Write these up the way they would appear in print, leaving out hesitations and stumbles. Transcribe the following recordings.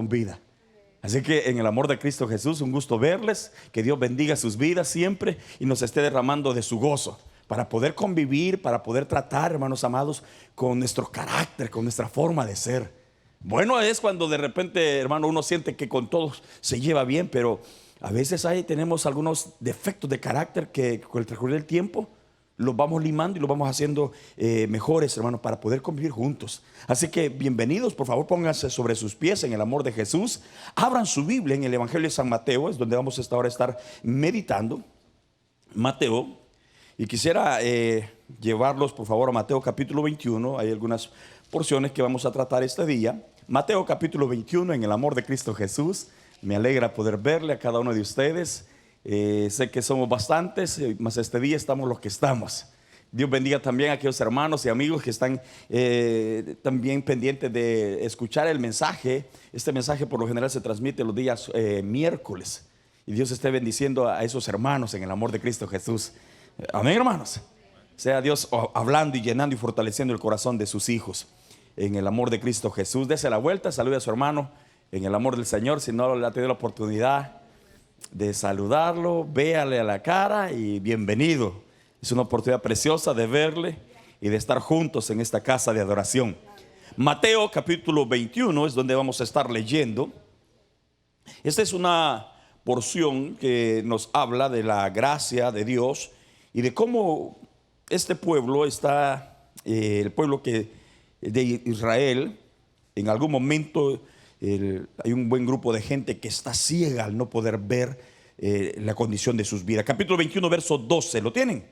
con vida. Así que en el amor de Cristo Jesús, un gusto verles, que Dios bendiga sus vidas siempre y nos esté derramando de su gozo para poder convivir, para poder tratar, hermanos amados, con nuestro carácter, con nuestra forma de ser. Bueno es cuando de repente, hermano, uno siente que con todos se lleva bien, pero a veces tenemos algunos defectos de carácter que con el transcurrir del tiempo los vamos limando y los vamos haciendo mejores, hermanos, para poder convivir juntos. Así que bienvenidos, por favor pónganse sobre sus pies en el amor de Jesús. Abran su Biblia en el Evangelio de San Mateo, es donde vamos ahora a estar meditando. Mateo, y quisiera llevarlos por favor a Mateo capítulo 21. Hay algunas porciones que vamos a tratar este día. Mateo capítulo 21 en el amor de Cristo Jesús. Me alegra poder verle a cada uno de ustedes. Sé que somos bastantes, mas este día estamos los que estamos. Dios bendiga también a aquellos hermanos y amigos que están también pendientes de escuchar el mensaje. Este mensaje por lo general se transmite los días miércoles. Y Dios esté bendiciendo a esos hermanos en el amor de Cristo Jesús. Amén, hermanos. Sea Dios hablando y llenando y fortaleciendo el corazón de sus hijos en el amor de Cristo Jesús. Dese la vuelta, salude a su hermano en el amor del Señor. Si no le ha tenido la oportunidad de saludarlo, véale a la cara y bienvenido. Es una oportunidad preciosa de verle y de estar juntos en esta casa de adoración. Mateo capítulo 21 es donde vamos a estar leyendo. Esta es una porción que nos habla de la gracia de Dios y de cómo este pueblo está, el pueblo de Israel, en algún momento hay un buen grupo de gente que está ciega al no poder ver la condición de sus vidas. Capítulo 21, verso 12, ¿lo tienen?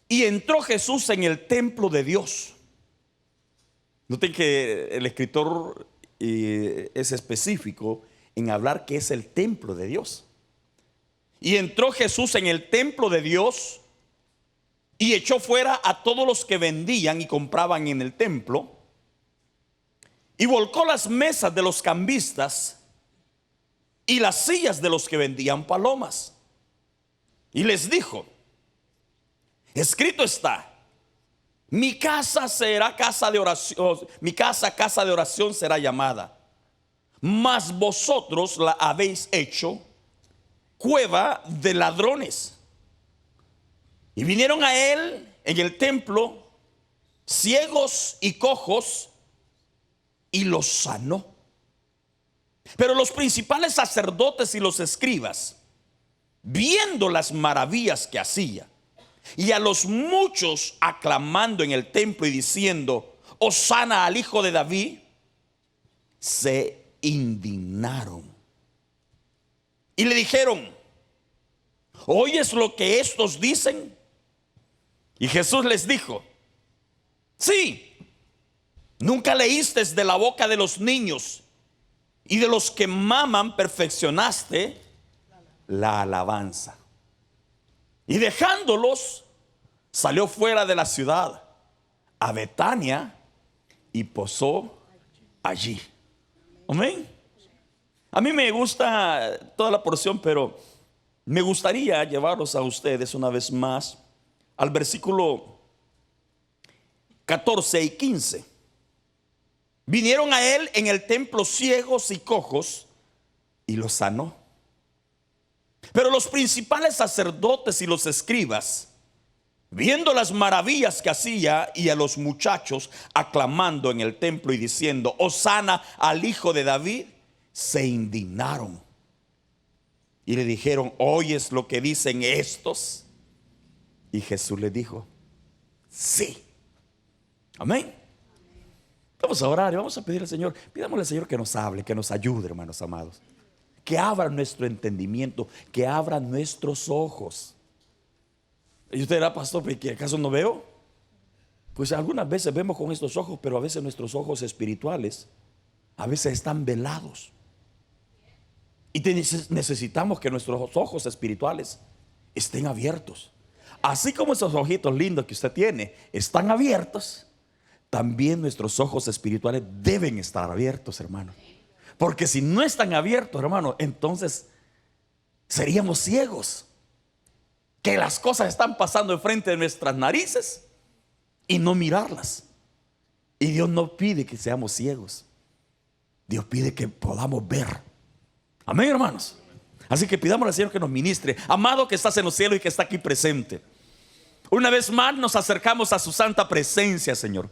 Y entró Jesús en el templo de Dios. Noten que el escritor es específico en hablar que es el templo de Dios. Y entró Jesús en el templo de Dios y echó fuera a todos los que vendían y compraban en el templo, y volcó las mesas de los cambistas y las sillas de los que vendían palomas. Y les dijo: escrito está, mi casa será casa de oración, mi casa de oración será llamada, mas vosotros la habéis hecho cueva de ladrones. Y vinieron a él en el templo ciegos y cojos, y los sanó. Pero los principales sacerdotes y los escribas, viendo las maravillas que hacía, y a los muchos aclamando en el templo y diciendo: Hosana al hijo de David, se indignaron y le dijeron: ¿oyes lo que estos dicen? Y Jesús les dijo: sí. ¿Nunca leíste de la boca de los niños y de los que maman perfeccionaste la alabanza? Y dejándolos, salió fuera de la ciudad a Betania y posó allí. Amén. A mí me gusta toda la porción, pero me gustaría llevarlos a ustedes una vez más al versículo 14 y 15. Vinieron a él en el templo ciegos y cojos, y los sanó. Pero los principales sacerdotes y los escribas, viendo las maravillas que hacía y a los muchachos aclamando en el templo y diciendo: Hosana al hijo de David, se indignaron y le dijeron: ¿oyes lo que dicen estos? Y Jesús le dijo: sí. Amén. Vamos a orar y vamos a pedir al Señor. Pidámosle al Señor que nos hable, que nos ayude, hermanos amados. Que abra nuestro entendimiento, que abra nuestros ojos. Y usted dirá: pastor, ¿que acaso no veo? Pues algunas veces vemos con estos ojos, pero a veces nuestros ojos espirituales a veces están velados. Y necesitamos que nuestros ojos espirituales estén abiertos. Así como esos ojitos lindos que usted tiene están abiertos, también nuestros ojos espirituales deben estar abiertos, hermano. Porque si no están abiertos, hermano, entonces seríamos ciegos. Que las cosas están pasando enfrente de nuestras narices y no mirarlas. Y Dios no pide que seamos ciegos. Dios pide que podamos ver. Amén, hermanos. Así que pidamos al Señor que nos ministre. Amado que estás en los cielos y que está aquí presente, una vez más nos acercamos a su santa presencia, Señor.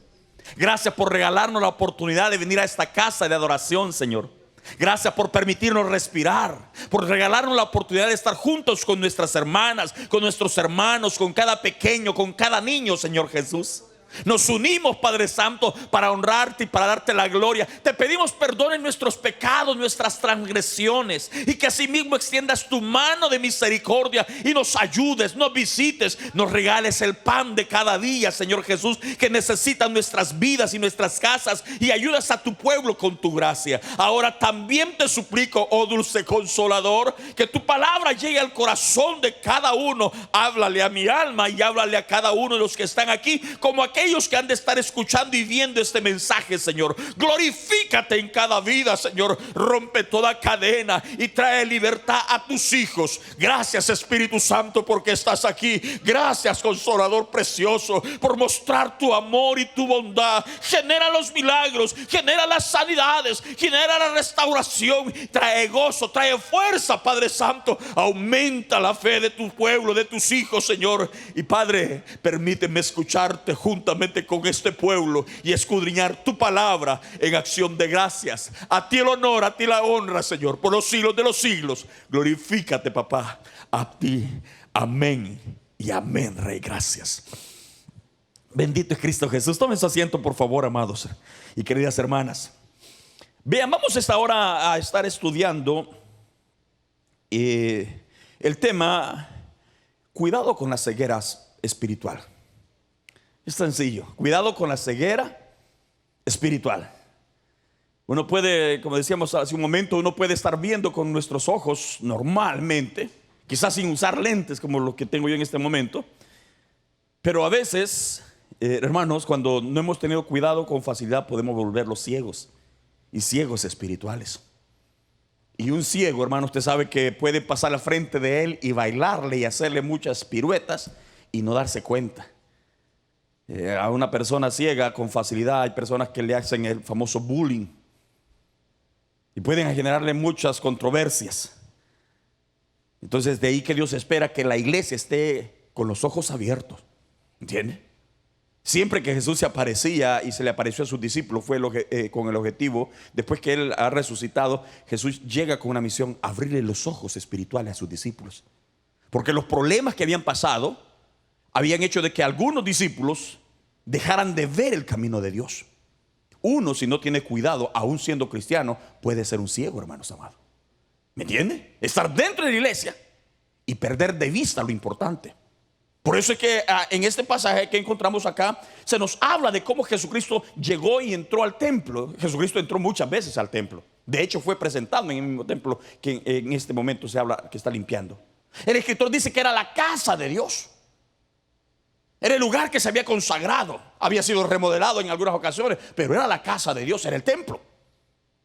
Gracias por regalarnos la oportunidad de venir a esta casa de adoración, Señor. Gracias por permitirnos respirar, por regalarnos la oportunidad de estar juntos con nuestras hermanas, con nuestros hermanos, con cada pequeño, con cada niño, Señor Jesús. Nos unimos, Padre Santo, para honrarte y para darte la gloria. Te pedimos perdón en nuestros pecados, nuestras transgresiones, y que asimismo extiendas tu mano de misericordia y nos ayudes, nos visites, nos regales el pan de cada día, Señor Jesús, que necesitan nuestras vidas y nuestras casas, y ayudas a tu pueblo con tu gracia. Ahora también te suplico, oh dulce Consolador, que tu palabra llegue al corazón de cada uno. Háblale a mi alma y háblale a cada uno de los que están aquí, como aquellos que han de estar escuchando y viendo este mensaje, Señor. Glorifícate en cada vida, Señor. Rompe toda cadena y trae libertad a tus hijos. Gracias, Espíritu Santo, porque estás aquí. Gracias, Consolador precioso, por mostrar tu amor y tu bondad. Genera los milagros, genera las sanidades, genera la restauración. Trae gozo, trae fuerza, Padre Santo. Aumenta la fe de tu pueblo, de tus hijos, Señor. Y Padre, permíteme escucharte juntamente con este pueblo y escudriñar tu palabra en acción de gracias. A ti el honor, a ti la honra, Señor, por los siglos de los siglos. Glorifícate, papá. A ti, amén y amén, Rey. Gracias. Bendito es Cristo Jesús. Tomen su asiento, por favor, amados y queridas hermanas. Vean, vamos a esta hora a estar estudiando el tema: cuidado con la ceguera espiritual. Es sencillo, cuidado con la ceguera espiritual. Uno puede, como decíamos hace un momento, uno puede estar viendo con nuestros ojos normalmente, quizás sin usar lentes como lo que tengo yo en este momento. Pero a veces, hermanos, cuando no hemos tenido cuidado, con facilidad podemos volverlos ciegos, y ciegos espirituales. Y un ciego, hermano, usted sabe que puede pasar al frente de él y bailarle y hacerle muchas piruetas y no darse cuenta. A una persona ciega con facilidad hay personas que le hacen el famoso bullying y pueden generarle muchas controversias. Entonces de ahí que Dios espera que la iglesia esté con los ojos abiertos, ¿entiende? Siempre que Jesús se aparecía y se le apareció a sus discípulos fue con el objetivo, después que Él ha resucitado, Jesús llega con una misión: abrirle los ojos espirituales a sus discípulos. Porque los problemas que habían pasado habían hecho de que algunos discípulos dejaran de ver el camino de Dios. Uno, si no tiene cuidado, aún siendo cristiano, puede ser un ciego, hermanos amados. ¿Me entiende? Estar dentro de la iglesia y perder de vista lo importante. Por eso es que en este pasaje que encontramos acá se nos habla de cómo Jesucristo llegó y entró al templo. Jesucristo entró muchas veces al templo. De hecho fue presentado en el mismo templo que en este momento se habla que está limpiando. El escritor dice que era la casa de Dios. Era el lugar que se había consagrado. Había sido remodelado en algunas ocasiones, pero era la casa de Dios, era el templo.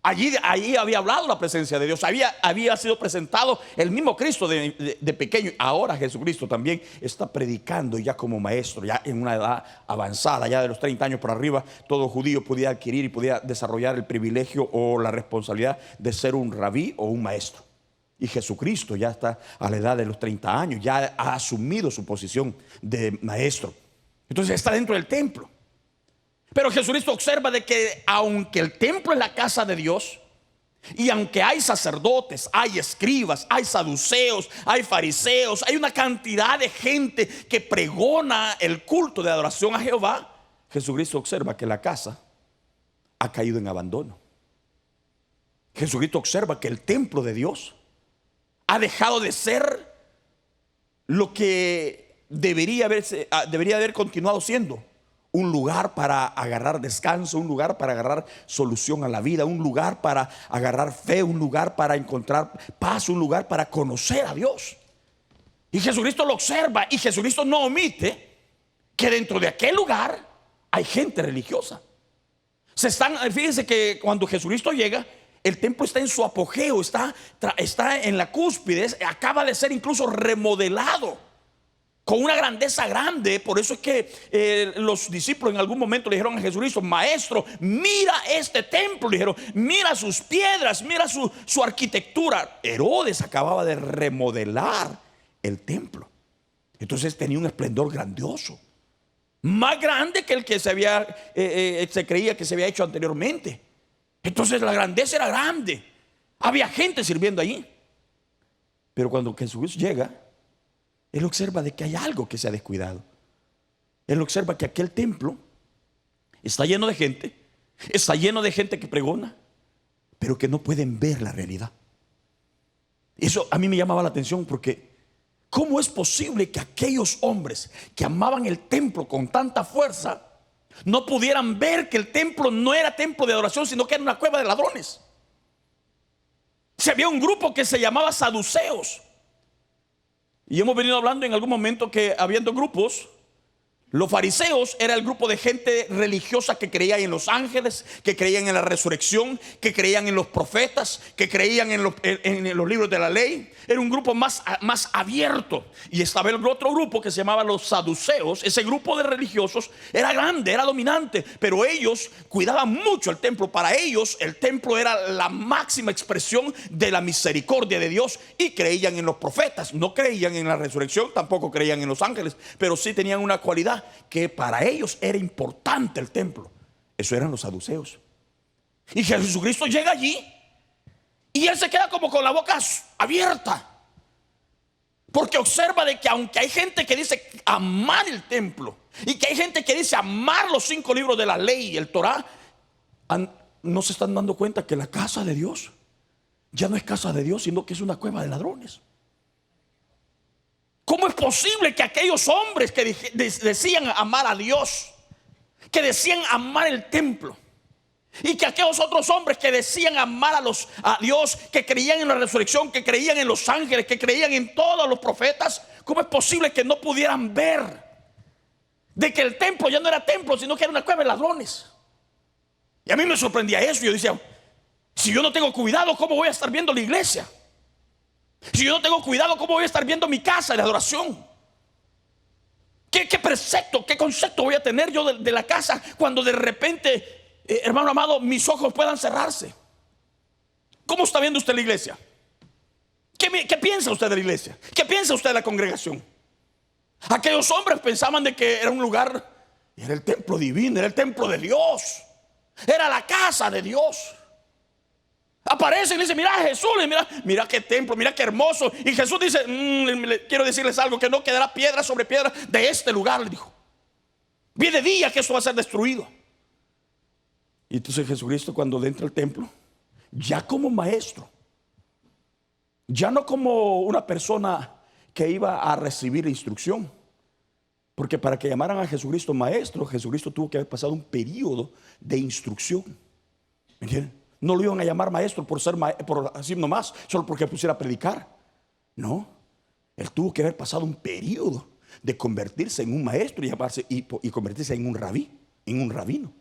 Allí había hablado la presencia de Dios. Había sido presentado el mismo Cristo de pequeño. Ahora Jesucristo también está predicando ya como maestro, ya en una edad avanzada, ya de los 30 años por arriba. Todo judío podía adquirir y podía desarrollar el privilegio o la responsabilidad de ser un rabí o un maestro. Y Jesucristo ya está a la edad de los 30 años, ya ha asumido su posición de maestro. Entonces está dentro del templo. Pero Jesucristo observa de que aunque el templo es la casa de Dios, y aunque hay sacerdotes, hay escribas, hay saduceos, hay fariseos, hay una cantidad de gente que pregona el culto de adoración a Jehová, Jesucristo observa que la casa ha caído en abandono. Jesucristo observa que el templo de Dios ha dejado de ser lo que debería haber continuado siendo: un lugar para agarrar descanso, un lugar para agarrar solución a la vida, un lugar para agarrar fe, un lugar para encontrar paz, un lugar para conocer a Dios. Y Jesucristo lo observa, y Jesucristo no omite que dentro de aquel lugar hay gente religiosa. Fíjense que cuando Jesucristo llega, el templo está en su apogeo, está en la cúspide, acaba de ser incluso remodelado con una grandeza grande. Por eso es que los discípulos en algún momento le dijeron a Jesucristo: maestro, mira este templo. Le dijeron: mira sus piedras, mira su arquitectura. Herodes acababa de remodelar el templo. Entonces tenía un esplendor grandioso, más grande que el que se creía que se había hecho anteriormente. Entonces la grandeza era grande, había gente sirviendo allí. Pero cuando Jesús llega, él observa de que hay algo que se ha descuidado. Él observa que aquel templo está lleno de gente, está lleno de gente que pregona, pero que no pueden ver la realidad. Eso a mí me llamaba la atención, porque ¿cómo es posible que aquellos hombres que amaban el templo con tanta fuerza no pudieran ver que el templo no era templo de adoración, sino que era una cueva de ladrones? Si había un grupo que se llamaba saduceos, y hemos venido hablando en algún momento que habiendo grupos, los fariseos era el grupo de gente religiosa que creía en los ángeles, que creían en la resurrección, que creían en los profetas, que creían en los libros de la ley. Era un grupo más abierto. Y estaba el otro grupo que se llamaba los saduceos. Ese grupo de religiosos era grande, era dominante, pero ellos cuidaban mucho el templo. Para ellos el templo era la máxima expresión de la misericordia de Dios, y creían en los profetas. No creían en la resurrección, tampoco creían en los ángeles, pero sí tenían una cualidad, que para ellos era importante el templo. Eso eran los saduceos. Y Jesucristo llega allí y él se queda como con la boca abierta, porque observa de que aunque hay gente que dice amar el templo, y que hay gente que dice amar los 5 libros de la ley y el Torah, no se están dando cuenta que la casa de Dios ya no es casa de Dios, sino que es una cueva de ladrones. ¿Cómo es posible que aquellos hombres que decían amar a Dios, que decían amar el templo, y que aquellos otros hombres que decían amar a Dios, que creían en la resurrección, que creían en los ángeles, que creían en todos los profetas, cómo es posible que no pudieran ver de que el templo ya no era templo, sino que era una cueva de ladrones? Y a mí me sorprendía eso. Yo decía: si yo no tengo cuidado, ¿cómo voy a estar viendo la iglesia? Si yo no tengo cuidado, ¿cómo voy a estar viendo mi casa de adoración? ¿Qué precepto, qué concepto voy a tener yo de la casa cuando de repente, hermano amado, mis ojos puedan cerrarse? ¿Cómo está viendo usted la iglesia? ¿Qué piensa usted de la iglesia? ¿Qué piensa usted de la congregación? Aquellos hombres pensaban de que era un lugar, era el templo divino, era el templo de Dios, era la casa de Dios. Aparece y dice: mira a Jesús, mira qué templo, mira qué hermoso. Y Jesús dice: quiero decirles algo, que no quedará piedra sobre piedra de este lugar, le dijo. Vi de día que esto va a ser destruido. Y entonces Jesucristo, cuando entra al templo, ya como maestro, ya no como una persona que iba a recibir instrucción, porque para que llamaran a Jesucristo maestro, Jesucristo tuvo que haber pasado un periodo de instrucción. ¿Me entienden? No lo iban a llamar maestro por así nomás, solo porque pusiera a predicar. No, él tuvo que haber pasado un periodo de convertirse en un maestro y convertirse en un rabí, en un rabino.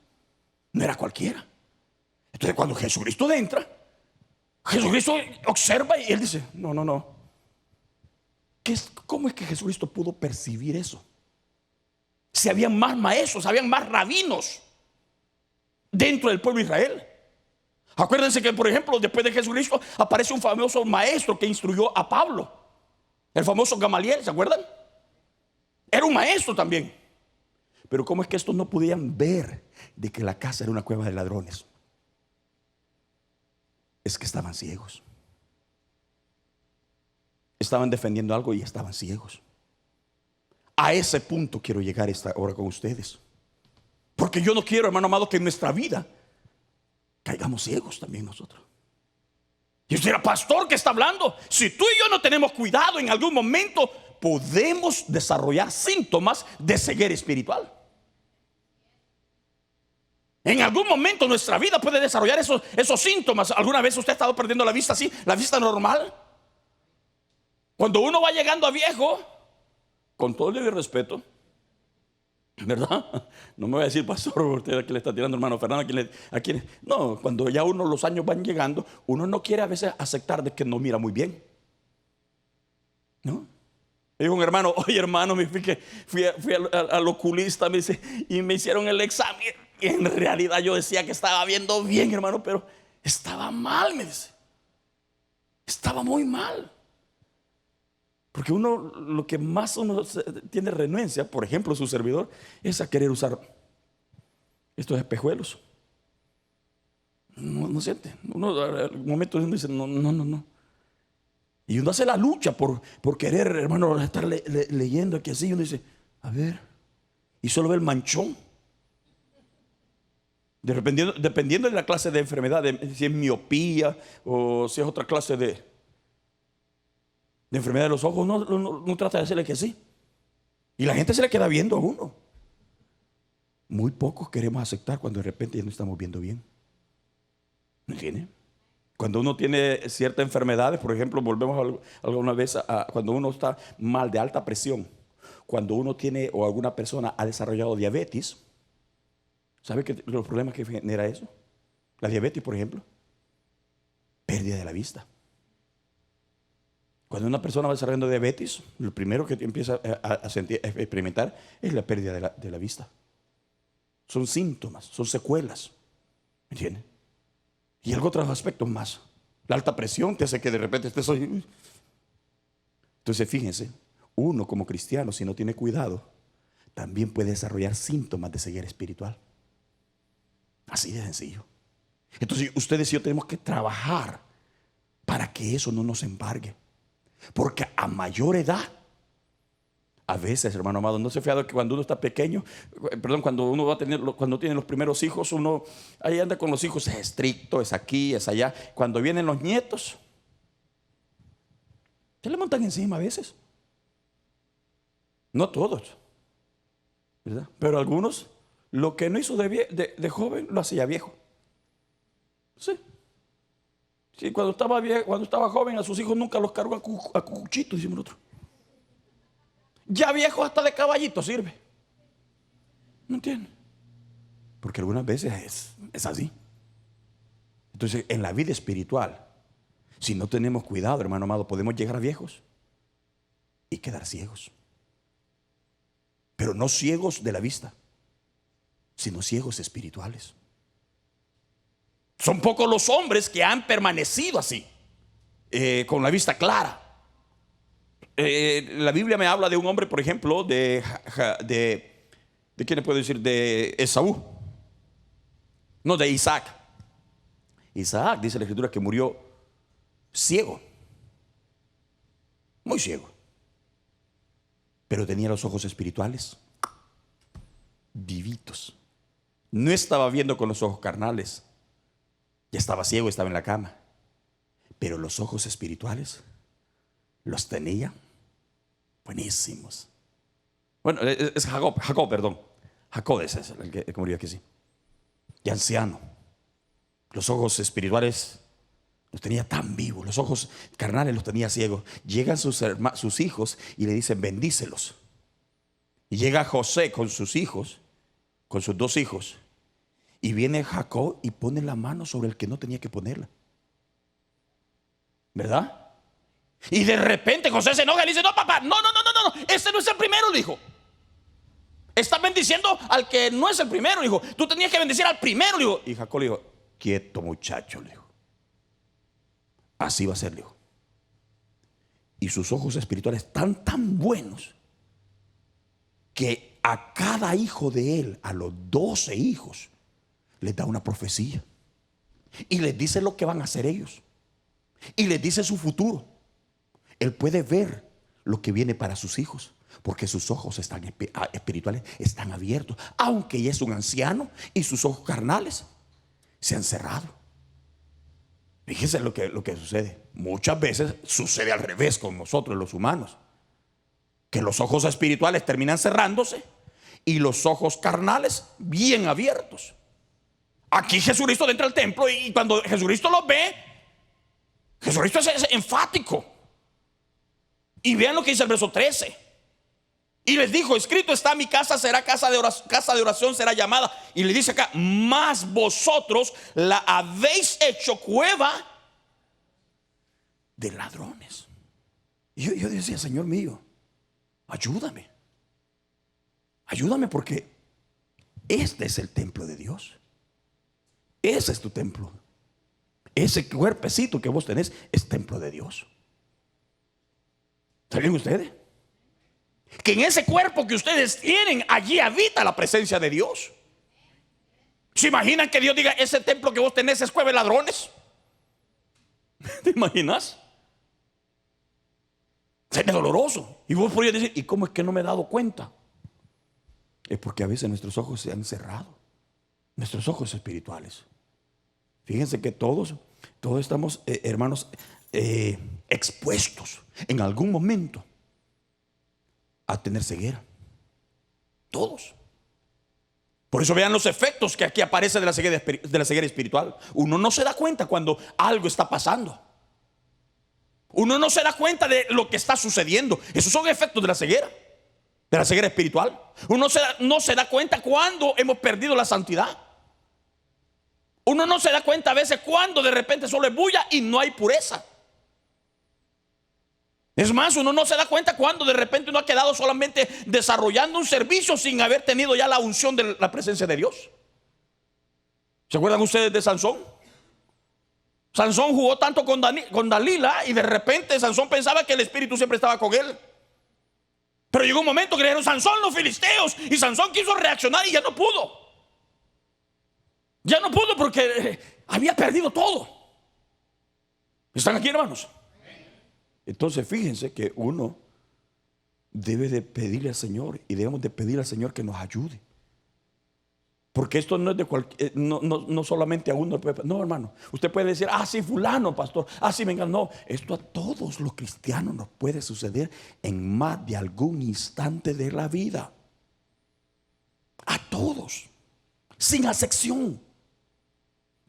No era cualquiera. Entonces cuando Jesucristo entra, Jesucristo observa y él dice: no. ¿Cómo es que Jesucristo pudo percibir eso? Si habían más maestros, habían más rabinos dentro del pueblo de Israel. Acuérdense que, por ejemplo, después de Jesucristo aparece un famoso maestro que instruyó a Pablo, el famoso Gamaliel, ¿se acuerdan? Era un maestro también. Pero ¿cómo es que estos no podían ver de que la casa era una cueva de ladrones? Es que estaban ciegos. Estaban defendiendo algo y estaban ciegos. A ese punto quiero llegar esta hora con ustedes, porque yo no quiero, hermano amado, que en nuestra vida caigamos ciegos también nosotros. Y usted dirá: pastor, ¿qué está hablando? Si tú y yo no tenemos cuidado, en algún momento podemos desarrollar síntomas de ceguera espiritual. En algún momento nuestra vida puede desarrollar esos síntomas. ¿Alguna vez usted ha estado perdiendo la vista así? La vista normal. Cuando uno va llegando a viejo, con todo el respeto, ¿verdad? No me voy a decir: pastor, usted aquí le está tirando, hermano Fernando, no, cuando ya los años van llegando, uno no quiere a veces aceptar de que no mira muy bien, ¿no? Me dijo un hermano, oye hermano, fui al oculista, me dice, y me hicieron el examen. Y en realidad yo decía que estaba viendo bien, hermano, pero estaba mal, me dice. Estaba muy mal. Porque uno, lo que más uno tiene renuencia, por ejemplo, su servidor, es a querer usar estos espejuelos. No siente. Uno al momento uno dice, no. Y uno hace la lucha por querer, hermano, estar leyendo aquí así. Y uno dice, a ver, y solo ve el manchón. Dependiendo de la clase de enfermedad, si es miopía o si es otra clase de enfermedad de los ojos, no trata de hacerle que sí. Y la gente se le queda viendo a uno. Muy pocos queremos aceptar cuando de repente ya no estamos viendo bien. ¿Me entiende? Cuando uno tiene ciertas enfermedades, por ejemplo, volvemos alguna vez cuando uno está mal de alta presión, cuando uno tiene o alguna persona ha desarrollado diabetes, ¿sabe los problemas que genera eso? La diabetes, por ejemplo, pérdida de la vista. Cuando una persona va desarrollando diabetes, lo primero que empieza a sentir, a experimentar es la pérdida de la vista. Son síntomas, son secuelas. ¿Me entiendes? Y algo otros aspectos más. La alta presión te hace que de repente estés hoy. Entonces fíjense, uno como cristiano, si no tiene cuidado, también puede desarrollar síntomas de ceguera espiritual. Así de sencillo. Entonces ustedes y yo tenemos que trabajar para que eso no nos embargue. Porque a mayor edad, a veces, hermano amado, no se fía que cuando uno está pequeño, cuando uno va a tener, cuando tiene los primeros hijos, uno ahí anda con los hijos, es estricto, es aquí, es allá. Cuando vienen los nietos, se le montan encima a veces. No todos, ¿verdad? Pero algunos, lo que no hizo de joven, lo hacía viejo. Sí. Sí, cuando estaba joven, a sus hijos nunca los cargó a cuchito, decimos nosotros. Ya viejo hasta de caballito sirve. ¿No entiendes? Porque algunas veces es así. Entonces, en la vida espiritual, si no tenemos cuidado, hermano amado, podemos llegar a viejos y quedar ciegos. Pero no ciegos de la vista, sino ciegos espirituales. Son pocos los hombres que han permanecido así, con la vista clara. La Biblia me habla de un hombre, por ejemplo, ¿de quién le puedo decir? De Esaú. No, de Isaac. Isaac, dice la Escritura, que murió ciego. Muy ciego. Pero tenía los ojos espirituales vivitos. No estaba viendo con los ojos carnales. Ya estaba ciego, estaba en la cama. Pero los ojos espirituales los tenía buenísimos. Bueno, es Jacob, perdón. Jacob es el que murió aquí, sí. Y anciano. Los ojos espirituales los tenía tan vivos. Los ojos carnales los tenía ciegos. Llegan sus hijos y le dicen, bendícelos. Y llega José con sus hijos, con sus dos hijos. Y viene Jacob y pone la mano sobre el que no tenía que ponerla. ¿Verdad? Y de repente José se enoja y le dice, no papá, no, ese no es el primero, dijo. Estás bendiciendo al que no es el primero, dijo. Tú tenías que bendecir al primero, dijo. Y Jacob le dijo, quieto muchacho, le dijo. Así va a ser, le dijo. Y sus ojos espirituales están tan buenos que a cada hijo de él, a los 12 hijos, les da una profecía y les dice lo que van a hacer ellos y les dice su futuro. Él puede ver lo que viene para sus hijos porque sus ojos espirituales están abiertos, aunque ya es un anciano y sus ojos carnales se han cerrado. Fíjense lo que sucede. Muchas veces sucede al revés con nosotros los humanos, que los ojos espirituales terminan cerrándose y los ojos carnales bien abiertos. Aquí Jesucristo entra al templo y cuando Jesucristo los ve, Jesucristo es enfático. Y vean lo que dice el verso 13. Y les dijo, escrito está, mi casa será casa de oración será llamada. Y le dice acá, mas vosotros la habéis hecho cueva de ladrones. Y yo decía, Señor mío, ayúdame. Ayúdame porque este es el templo de Dios. Ese es tu templo. Ese cuerpecito que vos tenés es templo de Dios. ¿Saben ustedes? Que en ese cuerpo que ustedes tienen, allí habita la presencia de Dios. ¿Se imaginan que Dios diga: ese templo que vos tenés es cueva de ladrones? ¿Te imaginas? Sería doloroso. Y vos podrías decir: ¿y cómo es que no me he dado cuenta? Es porque a veces nuestros ojos se han cerrado, nuestros ojos espirituales. Fíjense que todos estamos, hermanos, expuestos en algún momento a tener ceguera. Todos. Por eso vean los efectos que aquí aparecen de la ceguera espiritual. Uno no se da cuenta cuando algo está pasando. Uno no se da cuenta de lo que está sucediendo. Esos son efectos de la ceguera espiritual. Uno no se da cuenta cuando hemos perdido la santidad. Uno no se da cuenta a veces cuando de repente solo es bulla y no hay pureza. Es más, uno no se da cuenta cuando de repente uno ha quedado solamente desarrollando un servicio sin haber tenido ya la unción de la presencia de Dios. ¿Se acuerdan ustedes de Sansón? Sansón jugó tanto con Dalila y de repente Sansón pensaba que el espíritu siempre estaba con él. Pero llegó un momento que le dijeron: Sansón, los filisteos. Y Sansón quiso reaccionar y ya no pudo. Ya no pudo porque había perdido todo. ¿Están aquí, hermanos? Entonces fíjense que uno debe de pedirle al Señor, y debemos de pedirle al Señor que nos ayude. Porque esto no es de no solamente a uno. No, hermano, usted puede decir: ah, sí, fulano, pastor, ah, sí, venga. No, esto a todos los cristianos nos puede suceder en más de algún instante de la vida. A todos, sin excepción.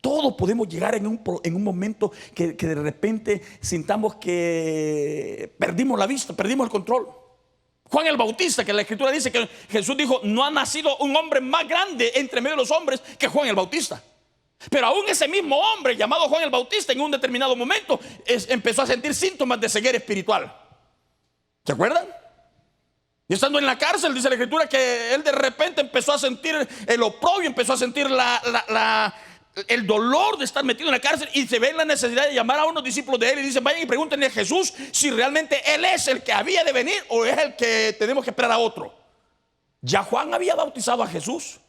Todos podemos llegar en un momento que de repente sintamos que perdimos la vista, perdimos el control. Juan el Bautista, que la Escritura dice que Jesús dijo: no ha nacido un hombre más grande entre medio de los hombres que Juan el Bautista. Pero aún ese mismo hombre llamado Juan el Bautista, en un determinado momento empezó a sentir síntomas de ceguera espiritual. ¿Se acuerdan? Y estando en la cárcel, dice la Escritura que él de repente empezó a sentir el oprobio, empezó a sentir el dolor de estar metido en la cárcel, y se ve la necesidad de llamar a unos discípulos de él y dice: vayan y pregúntenle a Jesús si realmente él es el que había de venir o es el que tenemos que esperar a otro. Ya Juan había bautizado a Jesús,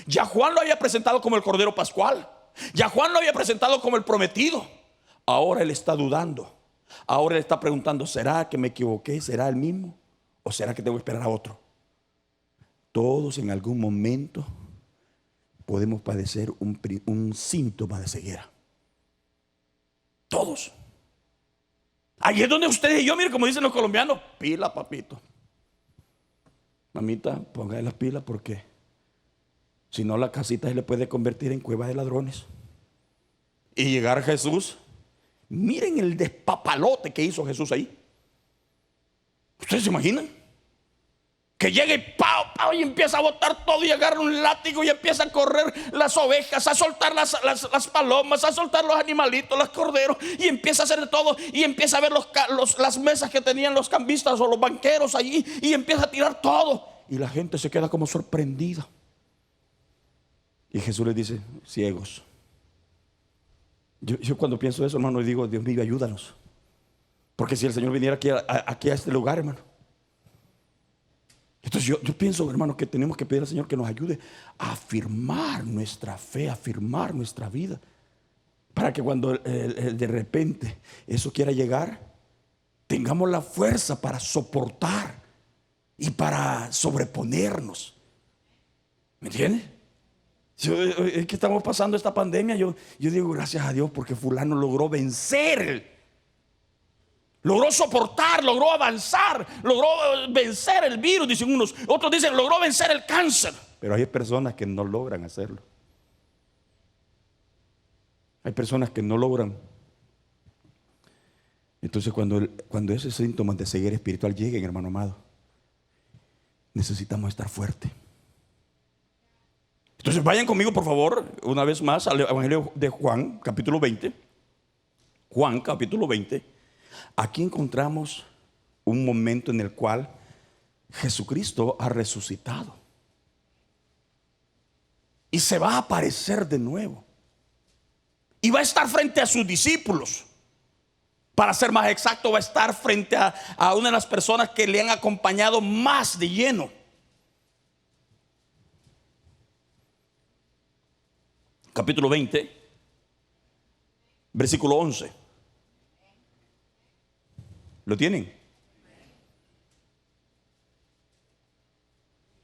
ya Juan lo había presentado como el Cordero Pascual, ya Juan lo había presentado como el prometido. Ahora él está dudando, ahora él está preguntando: ¿será que me equivoqué? ¿Será el mismo? ¿O será que tengo que esperar a otro? Todos en algún momento podemos padecer un síntoma de ceguera. Todos. Ahí es donde ustedes y yo, mire, como dicen los colombianos: pila, papito. Mamita, ponga las pilas, porque si no, la casita se le puede convertir en cueva de ladrones. Y llegar a Jesús, miren el despapalote que hizo Jesús ahí. ¿Ustedes se imaginan? Que llegue y pau, y empieza a botar todo y agarra un látigo y empieza a correr las ovejas, a soltar las palomas, a soltar los animalitos, los corderos, y empieza a hacer de todo, y empieza a ver las mesas que tenían los cambistas o los banqueros allí, y empieza a tirar todo, y la gente se queda como sorprendida. Y Jesús les dice: ciegos. Yo cuando pienso eso, hermano, digo: Dios mío, ayúdanos. Porque si el Señor viniera aquí a este lugar, hermano. Entonces yo pienso, hermano, que tenemos que pedir al Señor que nos ayude a afirmar nuestra fe, a afirmar nuestra vida, para que cuando de repente eso quiera llegar, tengamos la fuerza para soportar y para sobreponernos. ¿Me entiendes? Es que estamos pasando esta pandemia. Yo digo: gracias a Dios, porque fulano logró vencer, logró soportar, logró avanzar, logró vencer el virus, dicen unos. Otros dicen: logró vencer el cáncer. Pero hay personas que no logran hacerlo. Hay personas que no logran. Entonces cuando esos síntomas de ceguera espiritual lleguen, hermano amado, necesitamos estar fuertes. Entonces vayan conmigo, por favor, una vez más al Evangelio de Juan, capítulo 20. Juan, capítulo 20. Aquí encontramos un momento en el cual Jesucristo ha resucitado y se va a aparecer de nuevo y va a estar frente a sus discípulos. Para ser más exacto, va a estar frente a una de las personas que le han acompañado más de lleno. Capítulo 20, versículo 11. ¿Lo tienen?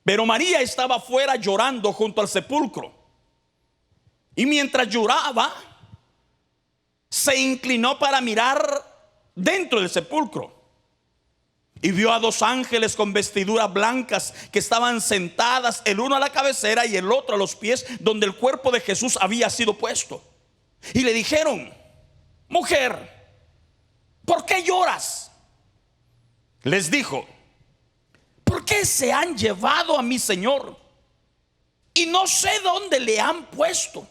Pero María estaba afuera llorando junto al sepulcro. Y mientras lloraba, se inclinó para mirar dentro del sepulcro. Y vio a dos ángeles con vestiduras blancas que estaban sentadas, el uno a la cabecera y el otro a los pies, donde el cuerpo de Jesús había sido puesto. Y le dijeron: mujer, ¿por qué lloras? Les dijo: ¿por qué se han llevado a mi Señor? Y no sé dónde le han puesto.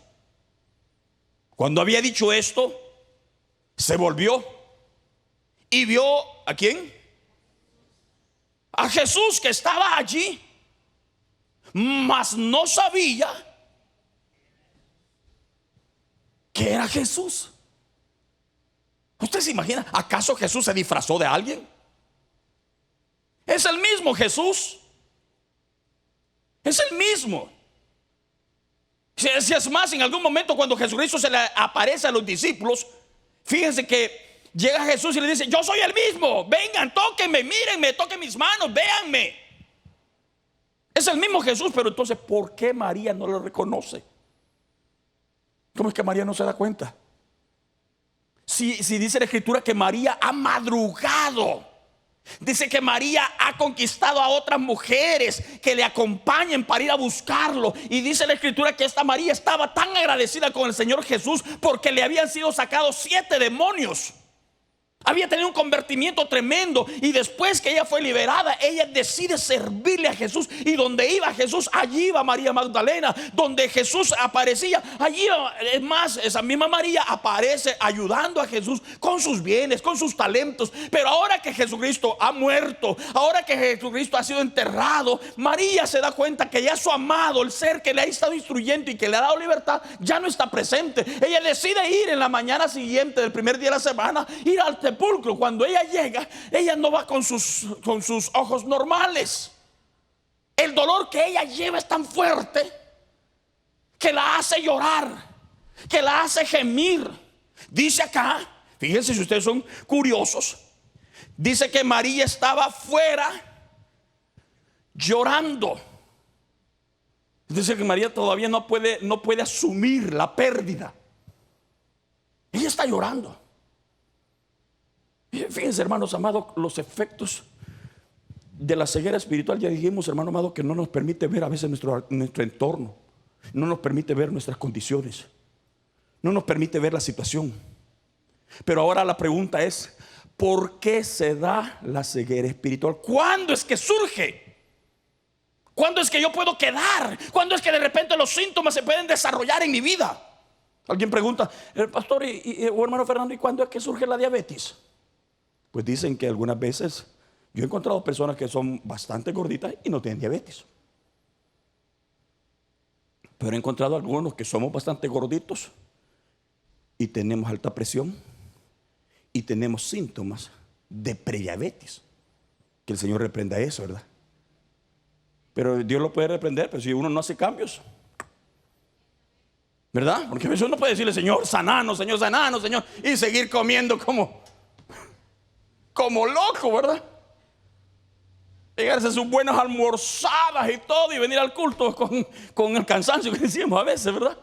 Cuando había dicho esto, se volvió y vio ¿a quién? A Jesús, que estaba allí, mas no sabía que era Jesús. ¿Usted se imagina? ¿Acaso Jesús se disfrazó de alguien? Es el mismo Jesús. Es el mismo. Si es más, en algún momento cuando Jesucristo se le aparece a los discípulos, fíjense que llega Jesús y le dice: yo soy el mismo, vengan, tóquenme, mírenme, toquen mis manos, véanme. Es el mismo Jesús. Pero entonces, ¿por qué María no lo reconoce? ¿Cómo es que María no se da cuenta? Si dice la Escritura que María ha madrugado. Dice que María ha conquistado a otras mujeres que le acompañen para ir a buscarlo. Y dice la Escritura que esta María estaba tan agradecida con el Señor Jesús porque le habían sido sacados 7 demonios. Había tenido un convertimiento tremendo. Y después que ella fue liberada, ella decide servirle a Jesús. Y donde iba Jesús, allí iba María Magdalena. Donde Jesús aparecía, allí iba. Es más, esa misma María aparece ayudando a Jesús con sus bienes, con sus talentos. Pero ahora que Jesucristo ha muerto, ahora que Jesucristo ha sido enterrado, María se da cuenta que ya su amado, el ser que le ha estado instruyendo y que le ha dado libertad, ya no está presente. Ella decide ir en la mañana siguiente del primer día de la semana, ir al sepulcro. Cuando ella llega, ella no va con sus ojos normales. El dolor que ella lleva es tan fuerte que la hace llorar, que la hace gemir. Dice acá, fíjense si ustedes son curiosos, dice que María estaba afuera llorando. Dice que María todavía no puede asumir la pérdida. Ella está llorando. Fíjense, hermanos amados, los efectos de la ceguera espiritual. Ya dijimos, hermano amado, que no nos permite ver a veces nuestro entorno, no nos permite ver nuestras condiciones, no nos permite ver la situación. Pero ahora la pregunta es: ¿por qué se da la ceguera espiritual? ¿Cuándo es que surge? ¿Cuándo es que yo puedo quedar? ¿Cuándo es que de repente los síntomas se pueden desarrollar en mi vida? Alguien pregunta: el pastor o hermano Fernando, ¿y cuándo es que surge la diabetes? Pues dicen que algunas veces yo he encontrado personas que son bastante gorditas y no tienen diabetes. Pero he encontrado algunos que somos bastante gorditos y tenemos alta presión y tenemos síntomas de prediabetes. Que el Señor reprenda eso, ¿verdad? Pero Dios lo puede reprender, pero si uno no hace cambios, ¿verdad? Porque a veces uno puede decirle: Señor, sananos, Señor, sananos, Señor, y seguir comiendo como loco, ¿verdad? Pegarse sus buenas almorzadas y todo, y venir al culto con el cansancio que decimos a veces, ¿verdad?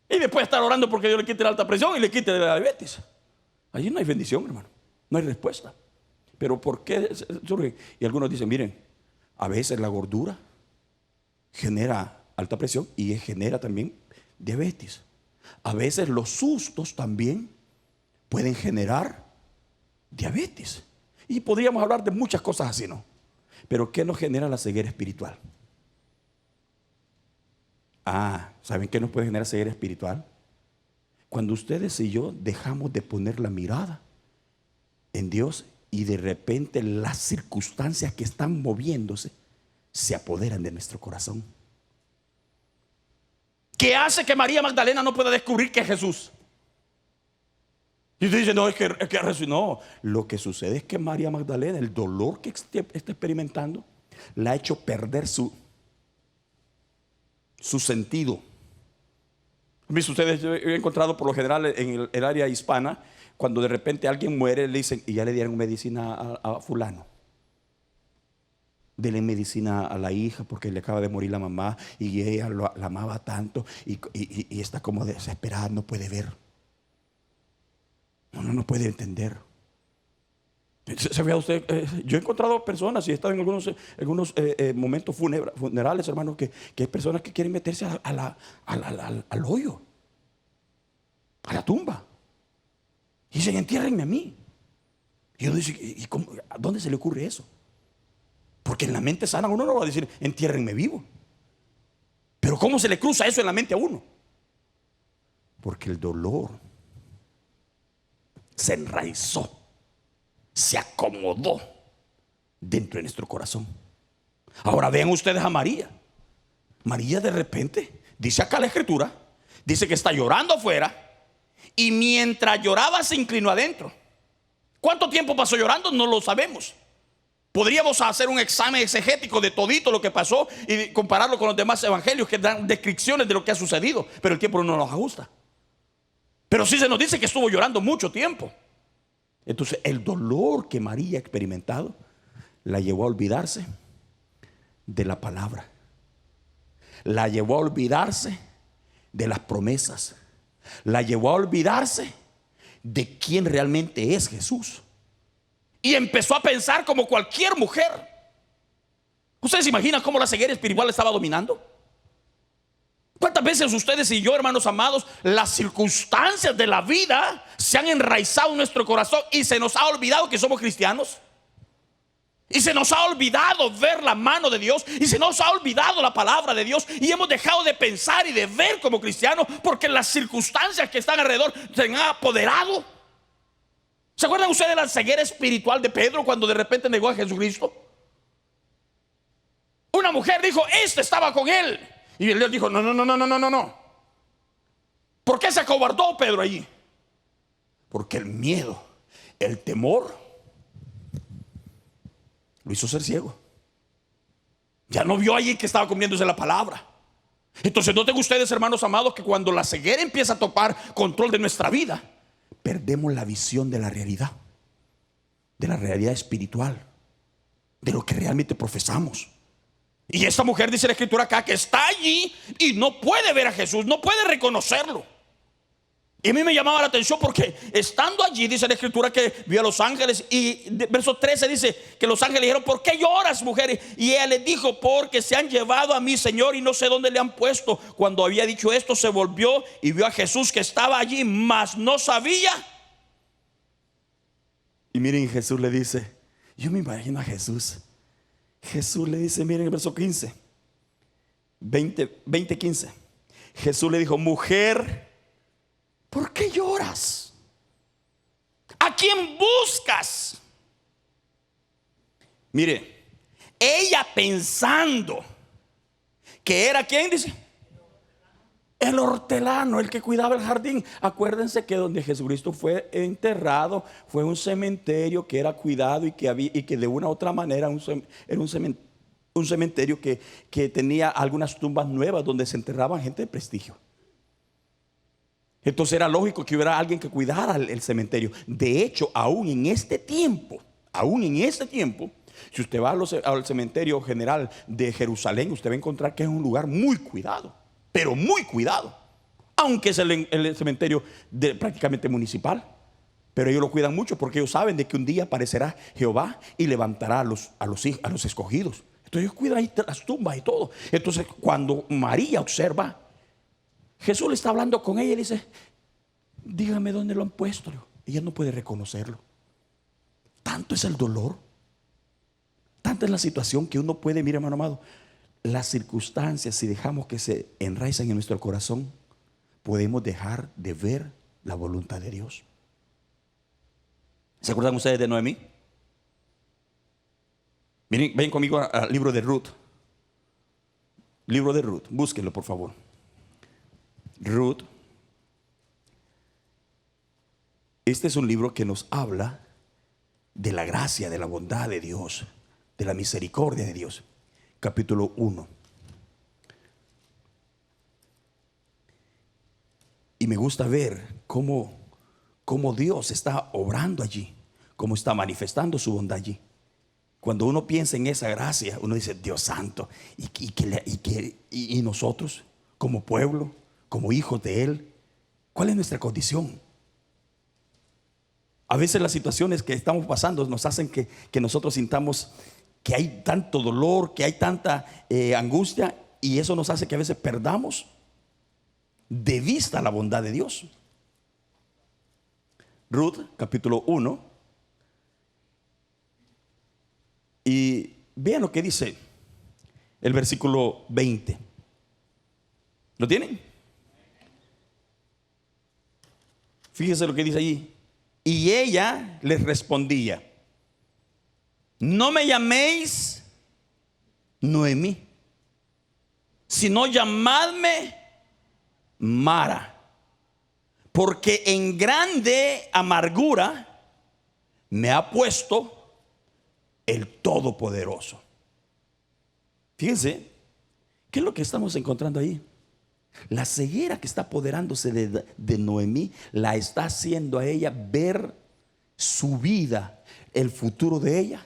Y después estar orando porque Dios le quite la alta presión y le quite la diabetes. Allí no hay bendición, hermano, no hay respuesta. Pero ¿por qué surge? Y algunos dicen: miren, a veces la gordura genera alta presión y genera también diabetes. A veces los sustos también pueden generar diabetes. Y podríamos hablar de muchas cosas así, ¿no? Pero ¿qué nos genera la ceguera espiritual? ¿Saben qué nos puede generar ceguera espiritual? Cuando ustedes y yo dejamos de poner la mirada en Dios y de repente las circunstancias que están moviéndose se apoderan de nuestro corazón. ¿Qué hace que María Magdalena no pueda descubrir que es Jesús? Y usted dice, no, es que Jesús. No, lo que sucede es que María Magdalena, el dolor que está experimentando, la ha hecho perder su sentido. ¿Viste ustedes? Yo he encontrado por lo general en el área hispana, cuando de repente alguien muere, le dicen, y ya le dieron medicina a fulano. Denle medicina a la hija porque le acaba de morir la mamá y ella la amaba tanto y está como desesperada, no puede ver. No puede entender. ¿Se ve usted? Yo he encontrado personas y he estado en algunos momentos funerales, hermanos, que hay personas que quieren meterse al hoyo, a la tumba. Y dicen, entiérrenme a mí. Y uno dice, ¿a dónde se le ocurre eso? Porque en la mente sana uno no va a decir, entiérrenme vivo. Pero ¿cómo se le cruza eso en la mente a uno? Porque el dolor se enraizó, se acomodó dentro de nuestro corazón. Ahora vean ustedes a María. María de repente, dice acá la escritura, dice que está llorando afuera y mientras lloraba se inclinó adentro. ¿Cuánto tiempo pasó llorando? No lo sabemos. Podríamos hacer un examen exegético de todito lo que pasó y compararlo con los demás evangelios que dan descripciones de lo que ha sucedido, pero el tiempo no nos ajusta. Pero sí se nos dice que estuvo llorando mucho tiempo. Entonces el dolor que María ha experimentado la llevó a olvidarse de la palabra, la llevó a olvidarse de las promesas, la llevó a olvidarse de quién realmente es Jesús. Y empezó a pensar como cualquier mujer. ¿Ustedes se imaginan cómo la ceguera espiritual estaba dominando? ¿Cuántas veces ustedes y yo, hermanos amados, las circunstancias de la vida se han enraizado en nuestro corazón y se nos ha olvidado que somos cristianos? Y se nos ha olvidado ver la mano de Dios y se nos ha olvidado la palabra de Dios y hemos dejado de pensar y de ver como cristianos porque las circunstancias que están alrededor se han apoderado. ¿Se acuerdan ustedes de la ceguera espiritual de Pedro cuando de repente negó a Jesucristo? Una mujer dijo, este estaba con él. Y él dijo, no. ¿Por qué se acobardó Pedro allí? Porque el miedo, el temor lo hizo ser ciego. Ya no vio allí que estaba comiéndose la palabra. Entonces noten ustedes, hermanos amados, que cuando la ceguera empieza a tomar control de nuestra vida, perdemos la visión de la realidad espiritual, de lo que realmente profesamos. Y esta mujer, dice la escritura acá, que está allí y no puede ver a Jesús, no puede reconocerlo. Y a mí me llamaba la atención porque estando allí, dice la escritura, que vio a los ángeles. Y verso 13 dice que los ángeles dijeron, ¿por qué lloras, mujer? Y ella le dijo, porque se han llevado a mi Señor y no sé dónde le han puesto. Cuando había dicho esto, se volvió y vio a Jesús que estaba allí, mas no sabía. Y miren, Jesús le dice, yo me imagino a Jesús. Jesús le dice, miren el verso 15, 15. Jesús le dijo, mujer, ¿por qué lloras? ¿A quién buscas? Mire, ella pensando que era ¿quién? Dice, el hortelano, el que cuidaba el jardín. Acuérdense que donde Jesucristo fue enterrado fue un cementerio que era cuidado y que de una u otra manera era un cementerio que tenía algunas tumbas nuevas donde se enterraban gente de prestigio. Entonces era lógico que hubiera alguien que cuidara el cementerio. De hecho, aún en este tiempo, si usted va al cementerio general de Jerusalén, usted va a encontrar que es un lugar muy cuidado, pero muy cuidado, aunque es el cementerio prácticamente municipal. Pero ellos lo cuidan mucho porque ellos saben de que un día aparecerá Jehová y levantará a los escogidos. Entonces ellos cuidan ahí las tumbas y todo. Entonces cuando María observa, Jesús le está hablando con ella y le dice, dígame dónde lo han puesto. Ella no puede reconocerlo. Tanto es el dolor, tanta es la situación que uno puede, mire, hermano amado, las circunstancias, si dejamos que se enraizan en nuestro corazón, podemos dejar de ver la voluntad de Dios. ¿Se acuerdan ustedes de Noemí? Miren, ven conmigo al libro de Ruth. Libro de Ruth, búsquenlo por favor. Ruth. Este es un libro que nos habla de la gracia, de la bondad de Dios, de la misericordia de Dios. Capítulo 1. Y me gusta ver cómo Dios está obrando allí, cómo está manifestando su bondad allí. Cuando uno piensa en esa gracia, uno dice, Dios santo, y nosotros como pueblo, como hijos de Él, ¿cuál es nuestra condición? A veces las situaciones que estamos pasando nos hacen que nosotros sintamos que hay tanto dolor, que hay tanta angustia, y eso nos hace que a veces perdamos de vista la bondad de Dios. Ruth, capítulo 1. Y vean lo que dice el versículo 20. ¿Lo tienen? Fíjense lo que dice allí. Y ella les respondía: no me llaméis Noemí, sino llamadme Mara, porque en grande amargura me ha puesto el Todopoderoso. Fíjense, ¿qué es lo que estamos encontrando ahí? La ceguera que está apoderándose de Noemí la está haciendo a ella ver su vida, el futuro de ella,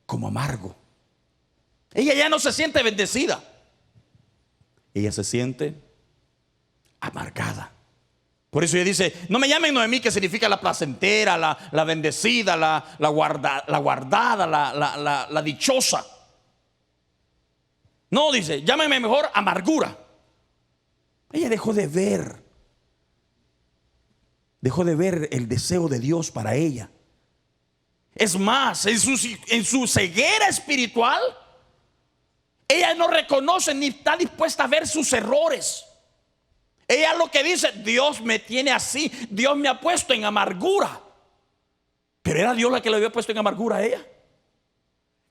como amargo. Ella ya no se siente bendecida, ella se siente amargada. Por eso ella dice: no me llamen Noemí, que significa la placentera, la bendecida, la guardada, la dichosa. No, dice, llámenme mejor amargura. Ella dejó de ver el deseo de Dios para ella. Es más, en su ceguera espiritual, ella no reconoce ni está dispuesta a ver sus errores. Ella lo que dice: Dios me tiene así, Dios me ha puesto en amargura. Pero era Dios la que le había puesto en amargura a ella.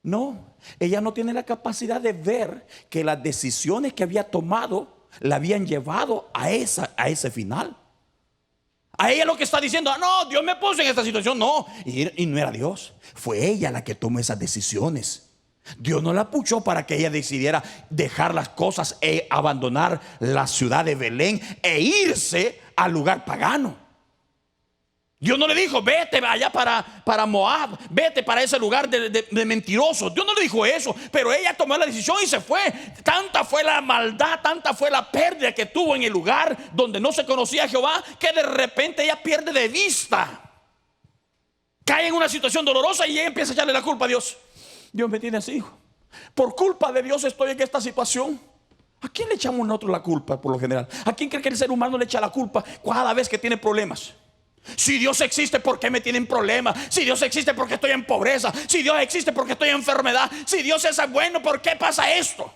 No, ella no tiene la capacidad de ver que las decisiones que había tomado la habían llevado a ese final. A ella lo que está diciendo: no, Dios me puso en esta situación. No, y no era Dios, fue ella la que tomó esas decisiones. Dios no la puchó para que ella decidiera dejar las cosas e abandonar la ciudad de Belén e irse al lugar pagano. Dios no le dijo: vete allá para Moab, vete para ese lugar de mentirosos. Dios no le dijo eso, pero ella tomó la decisión y se fue. Tanta fue la maldad, tanta fue la pérdida que tuvo en el lugar donde no se conocía a Jehová, que de repente ella pierde de vista, cae en una situación dolorosa y ella empieza a echarle la culpa a Dios. Dios me tiene así, hijo. Por culpa de Dios estoy en esta situación. ¿A quién le echamos nosotros la culpa por lo general? ¿A quién cree que el ser humano le echa la culpa cada vez que tiene problemas? Si Dios existe, ¿por qué me tienen problemas? Si Dios existe, ¿por qué estoy en pobreza? Si Dios existe, ¿por qué estoy en enfermedad? Si Dios es bueno, ¿por qué pasa esto?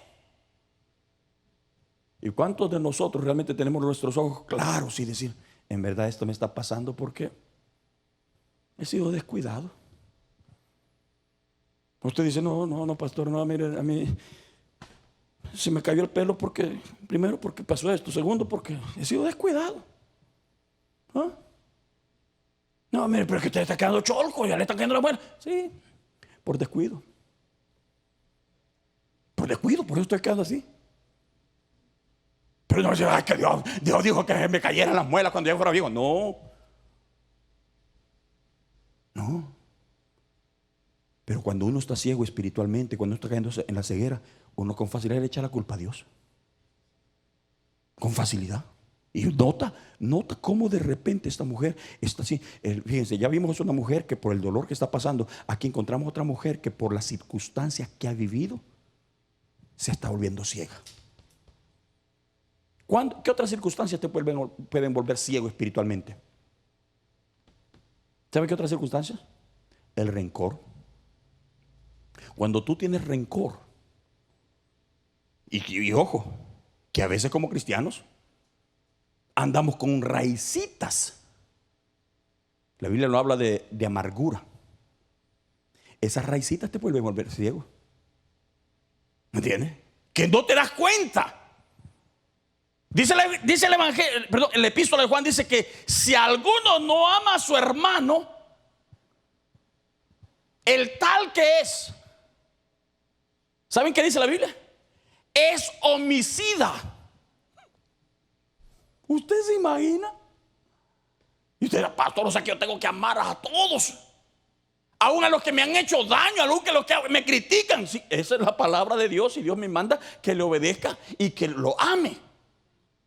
¿Y cuántos de nosotros realmente tenemos nuestros ojos claros y decir: en verdad esto me está pasando porque he sido descuidado? Usted dice: no, pastor, no, mire, a mí se me cayó el pelo porque, primero, porque pasó esto, segundo, porque he sido descuidado. ¿Ah? No, mire, pero es que usted está quedando cholco, ya le está cayendo la buena. Sí, por descuido. Por descuido, por eso estoy quedando así. Pero no dice: ay, que Dios dijo que me cayeran las muelas cuando yo fuera viejo. No. Pero cuando uno está ciego espiritualmente, cuando uno está cayendo en la ceguera, uno con facilidad le echa la culpa a Dios. Con facilidad. Y nota cómo de repente esta mujer está así. Fíjense, ya vimos una mujer que por el dolor que está pasando. Aquí encontramos otra mujer que por las circunstancias que ha vivido se está volviendo ciega. ¿Qué otras circunstancias te pueden volver ciego espiritualmente? ¿Sabe qué otras circunstancias? El rencor. Cuando tú tienes rencor, y ojo, que a veces como cristianos andamos con raicitas. La Biblia no habla de amargura. Esas raicitas te vuelven a volver ciego. ¿Me entiendes? Que no te das cuenta. Dice el evangelio, perdón, el epístola de Juan dice que si alguno no ama a su hermano, el tal que es, ¿saben qué dice la Biblia? Es homicida. ¿Usted se imagina? Y usted dirá, pastor, o sea que yo tengo que amar a todos, aún a los que me han hecho daño, a los que me critican. Sí, esa es la palabra de Dios y Dios me manda que le obedezca y que lo ame.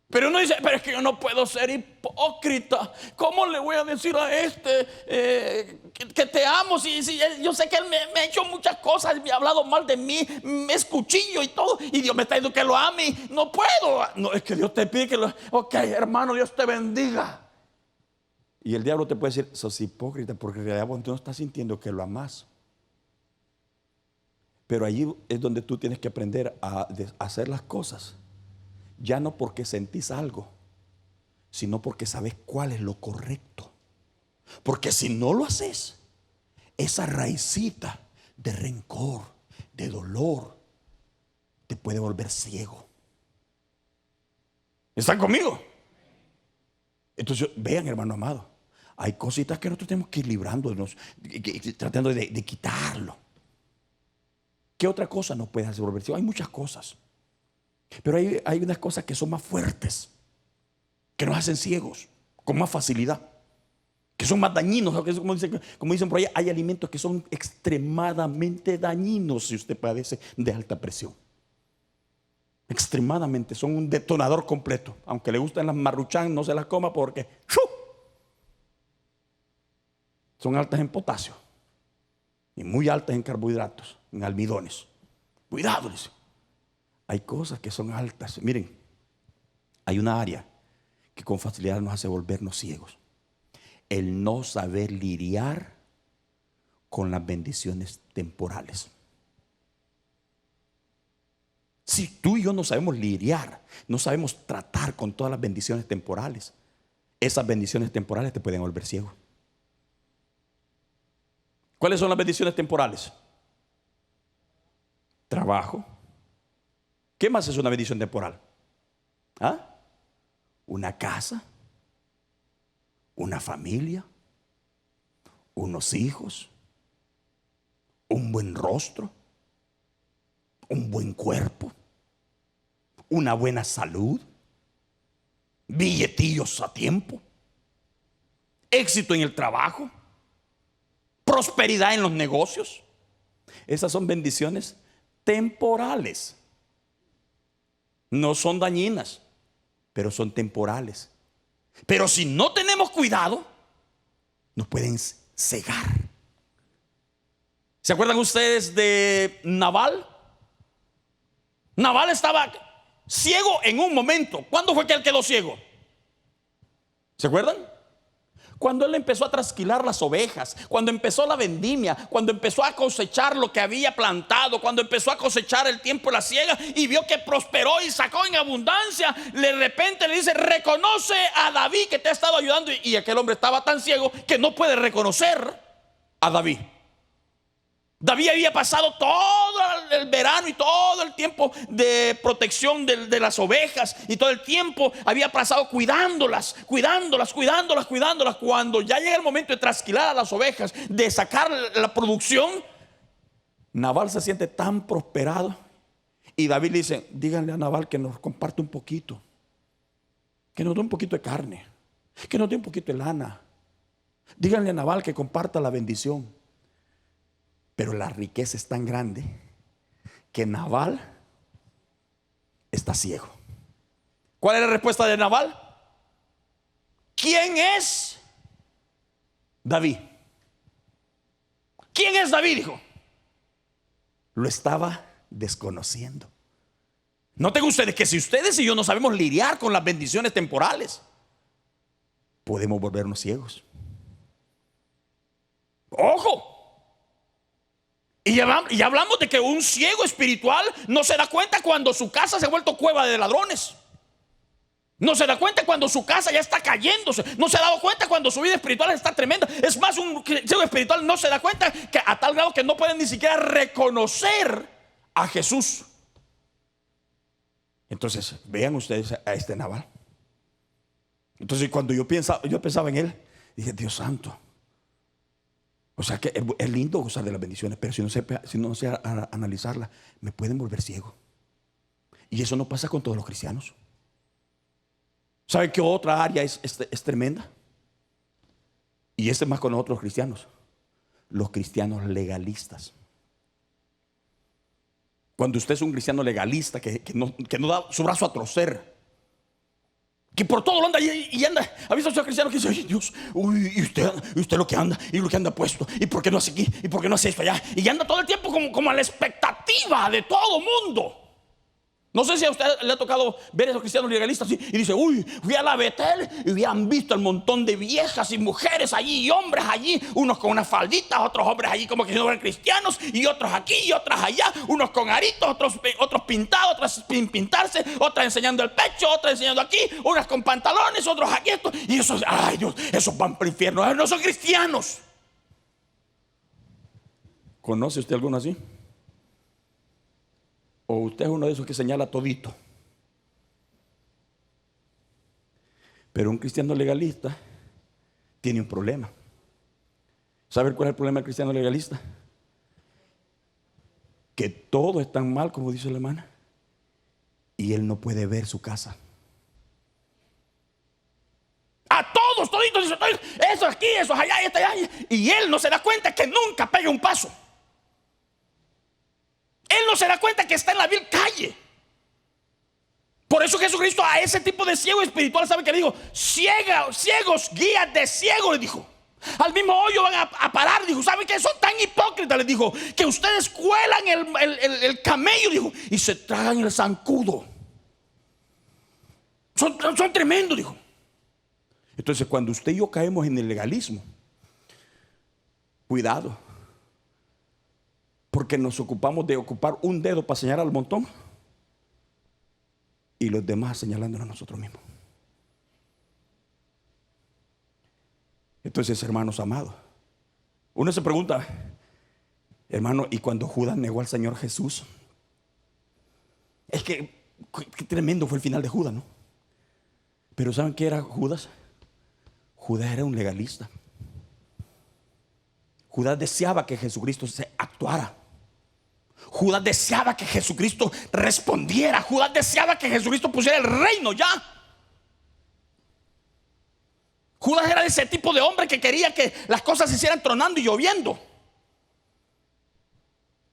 Pero uno dice, pero es que yo no puedo ser hipócrita. ¿Cómo le voy a decir a este que te amo? Si yo sé que él me ha hecho muchas cosas, me ha hablado mal de mí, me es cuchillo y todo, y Dios me está diciendo que lo ame. No puedo. No, es que Dios te pide que lo... Ok, hermano, Dios te bendiga. Y el diablo te puede decir, sos hipócrita, porque en realidad vos no estás sintiendo que lo amás. Pero allí es donde tú tienes que aprender a hacer las cosas. Ya no porque sentís algo, sino porque sabes cuál es lo correcto. Porque si no lo haces, esa raicita de rencor, de dolor, te puede volver ciego. ¿Están conmigo? Entonces, vean, hermano amado, hay cositas que nosotros tenemos que ir librándonos, tratando de quitarlo. ¿Qué otra cosa nos puede hacer volver ciego? Hay muchas cosas. Pero hay unas cosas que son más fuertes, que nos hacen ciegos con más facilidad, que son más dañinos. Como dicen por ahí, hay alimentos que son extremadamente dañinos si usted padece de alta presión. Extremadamente, son un detonador completo. Aunque le gusten las Maruchan, no se las coma porque son altas en potasio y muy altas en carbohidratos, en almidones. Cuidado, dice. Hay cosas que son altas. Miren, hay una área que con facilidad nos hace volvernos ciegos. El no saber lidiar con las bendiciones temporales. Si tú y yo no sabemos lidiar, no sabemos tratar con todas las bendiciones temporales, esas bendiciones temporales te pueden volver ciego. ¿Cuáles son las bendiciones temporales? Trabajo. ¿Qué más es una bendición temporal? ¿Ah? Una casa, una familia, unos hijos, un buen rostro, un buen cuerpo, una buena salud, billetillos a tiempo, éxito en el trabajo, prosperidad en los negocios. Esas son bendiciones temporales. No son dañinas, pero son temporales. Pero si no tenemos cuidado, nos pueden cegar. ¿Se acuerdan ustedes de Nabal? Nabal estaba ciego en un momento. ¿Cuándo fue que él quedó ciego? ¿Se acuerdan? Cuando él empezó a trasquilar las ovejas, cuando empezó la vendimia, cuando empezó a cosechar lo que había plantado, cuando empezó a cosechar el tiempo de la siega y vio que prosperó y sacó en abundancia, de repente le dice, reconoce a David que te ha estado ayudando. Y aquel hombre estaba tan ciego que no puede reconocer a David. David había pasado todo el verano y todo el tiempo de protección de las ovejas, y todo el tiempo había pasado cuidándolas. Cuando ya llega el momento de trasquilar a las ovejas, de sacar la producción, Nabal se siente tan prosperado, y David le dice, díganle a Nabal que nos comparte un poquito, que nos dé un poquito de carne, que nos dé un poquito de lana. Díganle a Nabal que comparta la bendición. Pero la riqueza es tan grande que Nabal está ciego. ¿Cuál es la respuesta de Nabal? ¿Quién es David? ¿Quién es David? Dijo. Lo estaba desconociendo. Noten ustedes que si ustedes y yo no sabemos lidiar con las bendiciones temporales, podemos volvernos ciegos. ¡Ojo! Y ya hablamos de que un ciego espiritual no se da cuenta cuando su casa se ha vuelto cueva de ladrones. No se da cuenta cuando su casa ya está cayéndose. No se ha dado cuenta cuando su vida espiritual está tremenda. Es más, un ciego espiritual no se da cuenta que a tal grado que no pueden ni siquiera reconocer a Jesús. Entonces, vean ustedes a este Nabal. Entonces, cuando yo pensaba en él, dije, Dios santo. O sea que es lindo gozar de las bendiciones, pero si no sé analizarlas, me pueden volver ciego. Y eso no pasa con todos los cristianos. ¿Sabe qué otra área es tremenda? Y es más con otros cristianos. Los cristianos legalistas. Cuando usted es un cristiano legalista que no da su brazo a torcer, que por todo lo anda y anda. ¿Ha visto a esos cristianos que dicen, ay Dios, uy, y usted lo que anda, y lo que anda puesto, y por qué no hace aquí, y por qué no hace esto allá? Y anda todo el tiempo como a la expectativa de todo mundo. No sé si a usted le ha tocado ver a esos cristianos legalistas así, y dice, uy, fui a la Betel y hubieran visto el montón de viejas y mujeres allí y hombres allí, unos con unas falditas, otros hombres allí como que no eran cristianos, y otros aquí y otras allá, unos con aritos, otros pintados, otros sin pintarse, otras enseñando el pecho, otras enseñando aquí, unas con pantalones, otros aquí, esto, y esos, ay Dios, esos van para el infierno, no son cristianos. ¿Conoce usted alguno así? ¿O usted es uno de esos que señala todito? Pero un cristiano legalista tiene un problema. ¿Sabe cuál es el problema del cristiano legalista? Que todo es tan mal como dice la hermana, y él no puede ver su casa. A todos, toditos, dice, eso aquí, eso allá, esto allá. Y él no se da cuenta que nunca pega un paso. Él no se da cuenta que está en la vil calle. Por eso Jesucristo a ese tipo de ciego espiritual, ¿sabe qué le dijo? Ciegos, guías de ciegos, le dijo. Al mismo hoyo van a parar, dijo. ¿Saben qué? Son tan hipócritas, les dijo, que ustedes cuelan el camello, dijo, y se tragan el zancudo. Son tremendos, dijo. Entonces, cuando usted y yo caemos en el legalismo, cuidado. Porque nos ocupamos de ocupar un dedo para señalar al montón y los demás señalándonos a nosotros mismos. Entonces, hermanos amados, uno se pregunta, hermano, ¿y cuando Judas negó al Señor Jesús? Es que qué tremendo fue el final de Judas, ¿no? Pero ¿saben qué era Judas? Judas era un legalista. Judas deseaba que Jesucristo se actuara. Judas deseaba que Jesucristo respondiera. Judas deseaba que Jesucristo pusiera el reino ya. Judas era de ese tipo de hombre que quería que las cosas se hicieran tronando y lloviendo.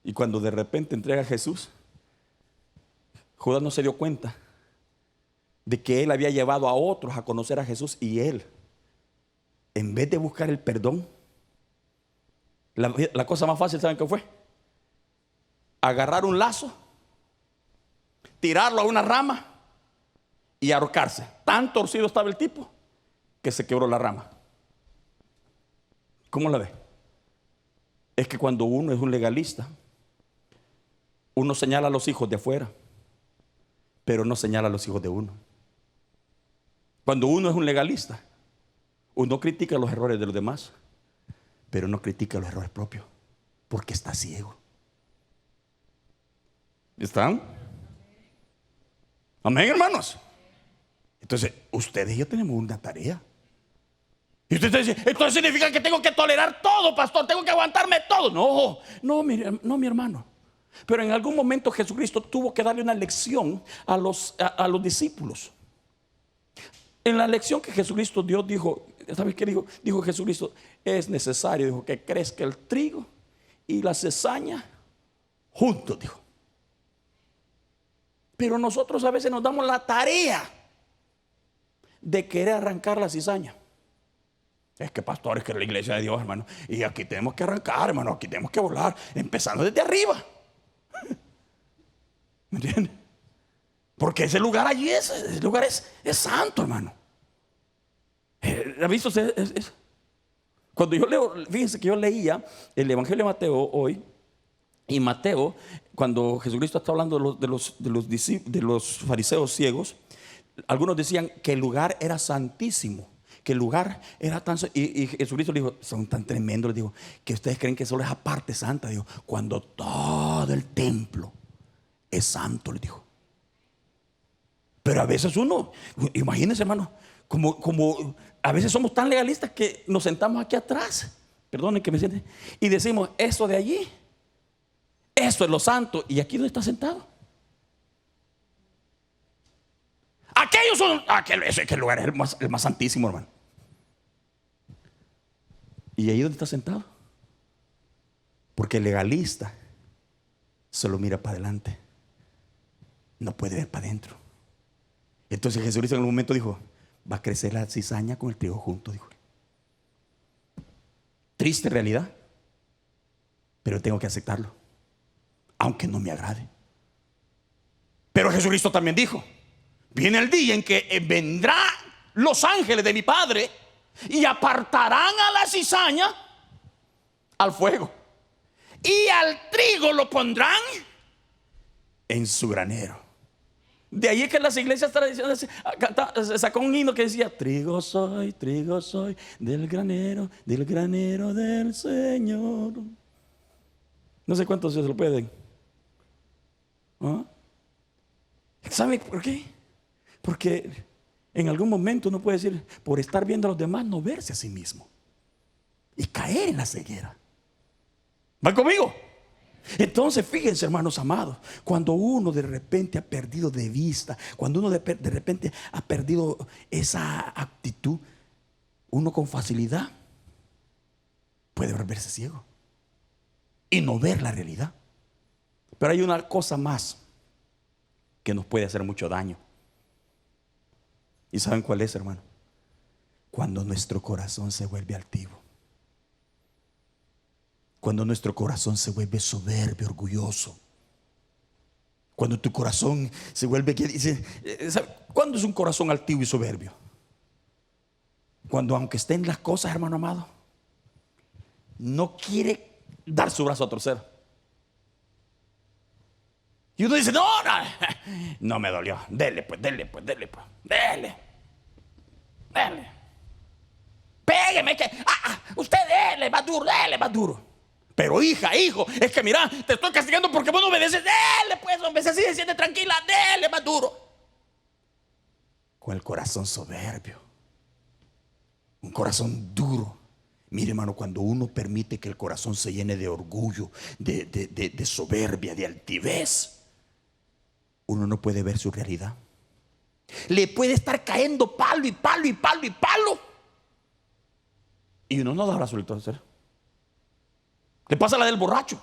Y cuando de repente entrega a Jesús, Judas no se dio cuenta de que él había llevado a otros a conocer a Jesús, y él, en vez de buscar el perdón, la cosa más fácil, ¿saben qué fue? Agarrar un lazo, tirarlo a una rama y ahorcarse. Tan torcido estaba el tipo que se quebró la rama. ¿Cómo la ve? Es que cuando uno es un legalista, uno señala a los hijos de afuera, pero no señala a los hijos de uno. Cuando uno es un legalista, uno critica los errores de los demás, pero no critica los errores propios, porque está ciego. ¿Están? Amén, hermanos. Entonces, ustedes y yo tenemos una tarea. Y usted dice, entonces significa que tengo que tolerar todo, pastor, tengo que aguantarme todo. No, mi hermano. Pero en algún momento Jesucristo tuvo que darle una lección a los discípulos. En la lección que Jesucristo dio, dijo, ¿sabes qué dijo? Dijo Jesucristo, es necesario, dijo, que crezca el trigo y la cizaña juntos, dijo. Pero nosotros a veces nos damos la tarea de querer arrancar la cizaña. Es que pastor, es que la iglesia de Dios, hermano, y aquí tenemos que arrancar, hermano, aquí tenemos que volar, empezando desde arriba. ¿Me entiende? Porque ese lugar allí es santo, hermano. ¿Ha visto? Cuando yo leo, fíjense que yo leía el Evangelio de Mateo hoy. Y Mateo, cuando Jesucristo está hablando de los fariseos ciegos, algunos decían que el lugar era santísimo, que el lugar era tan... Y Jesucristo le dijo, son tan tremendos, le dijo, que ustedes creen que solo es esa parte santa. Dijo, cuando todo el templo es santo, le dijo. Pero a veces uno, imagínense, hermano, como a veces somos tan legalistas que nos sentamos aquí atrás, perdonen que me siente, y decimos, eso de allí, eso es lo santo, y aquí donde está sentado. Aquellos son, aquel lugar es el más santísimo, hermano. Y ahí donde está sentado, porque el legalista solo mira para adelante, no puede ver para adentro. Entonces Jesucristo en un momento dijo, va a crecer la cizaña con el trigo junto, dijo. Triste realidad, pero tengo que aceptarlo, aunque no me agrade. Pero Jesucristo también dijo, viene el día en que vendrán los ángeles de mi Padre y apartarán a la cizaña al fuego, y al trigo lo pondrán en su granero. De ahí es que las iglesias tradicionales sacó un himno que decía, trigo soy del granero del Señor. No sé cuántos se lo pueden. ¿Ah? ¿Sabe por qué? Porque en algún momento uno puede decir, por estar viendo a los demás, no verse a sí mismo y caer en la ceguera. ¿Van conmigo? Entonces fíjense, hermanos amados, cuando uno de repente ha perdido de vista, cuando uno de repente ha perdido esa actitud, uno con facilidad puede volverse ciego y no ver la realidad. Pero hay una cosa más que nos puede hacer mucho daño. ¿Y saben cuál es, hermano? Cuando nuestro corazón se vuelve altivo. Cuando nuestro corazón se vuelve soberbio, orgulloso. Cuando tu corazón se vuelve, ¿cuándo es un corazón altivo y soberbio? Cuando aunque estén las cosas, hermano amado, no quiere dar su brazo a torcer. Y uno dice, no me dolió, dele pues. Pégueme que, usted dele más duro. Pero hija, hijo, es que mira, te estoy castigando porque vos no obedeces. Dele pues, hombre, así se siente tranquila, dele más duro. Con el corazón soberbio, un corazón duro. Mire, hermano, cuando uno permite que el corazón se llene de orgullo, de soberbia, de altivez, uno no puede ver su realidad. Le puede estar cayendo palo y palo. Y uno no da brazo a torcer. Le pasa la del borracho,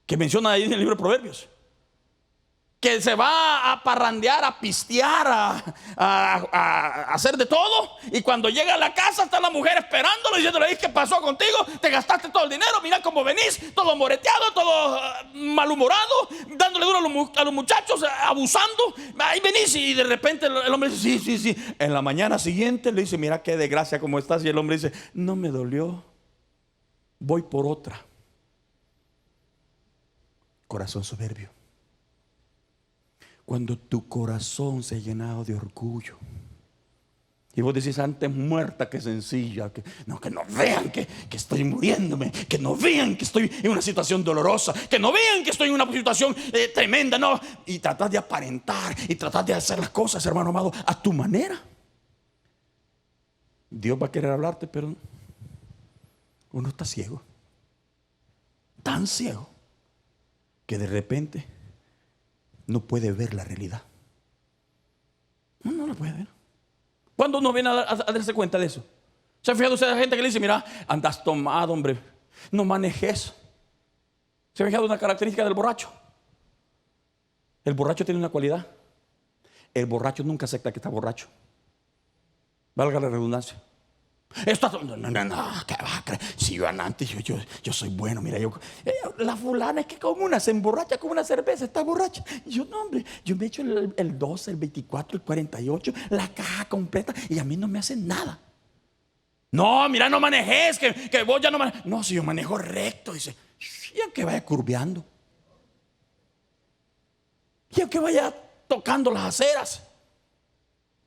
que menciona ahí en el libro de Proverbios, que se va a parrandear, a pistear, a hacer de todo, y cuando llega a la casa está la mujer esperándolo, diciéndole, ¿qué pasó contigo? Te gastaste todo el dinero, mira cómo venís, todo moreteado, todo malhumorado, dándole duro a los muchachos, abusando. Ahí venís, y de repente el hombre dice, sí. En la mañana siguiente le dice, mira qué desgracia, cómo estás. Y el hombre dice, no me dolió, voy por otra. Corazón soberbio. Cuando tu corazón se ha llenado de orgullo y vos decís, antes muerta que sencilla, que no vean que estoy muriéndome, que no vean que estoy en una situación dolorosa, que no vean que estoy en una situación tremenda, no. Y tratás de aparentar y tratás de hacer las cosas, hermano amado, a tu manera. Dios va a querer hablarte, pero uno está ciego, tan ciego, que de repente no puede ver la realidad. No la puede ver. ¿Cuándo uno viene a darse cuenta de eso? ¿Se ha fijado usted a la gente que le dice, mira, andas tomado, hombre, no manejes? ¿Se ha fijado una característica del borracho? El borracho tiene una cualidad. El borracho nunca acepta que está borracho. Valga la redundancia. No, ¿qué va a creer? Si yo antes, yo soy bueno, mira, la fulana es que como una se emborracha con una cerveza, está borracha. Y yo, no, hombre, yo me echo el 12, el 24, el 48, la caja completa, y a mí no me hacen nada. No, mira, no manejes, que vos ya no manejes. No, si yo manejo recto, dice, y aunque vaya curveando, y aunque vaya tocando las aceras,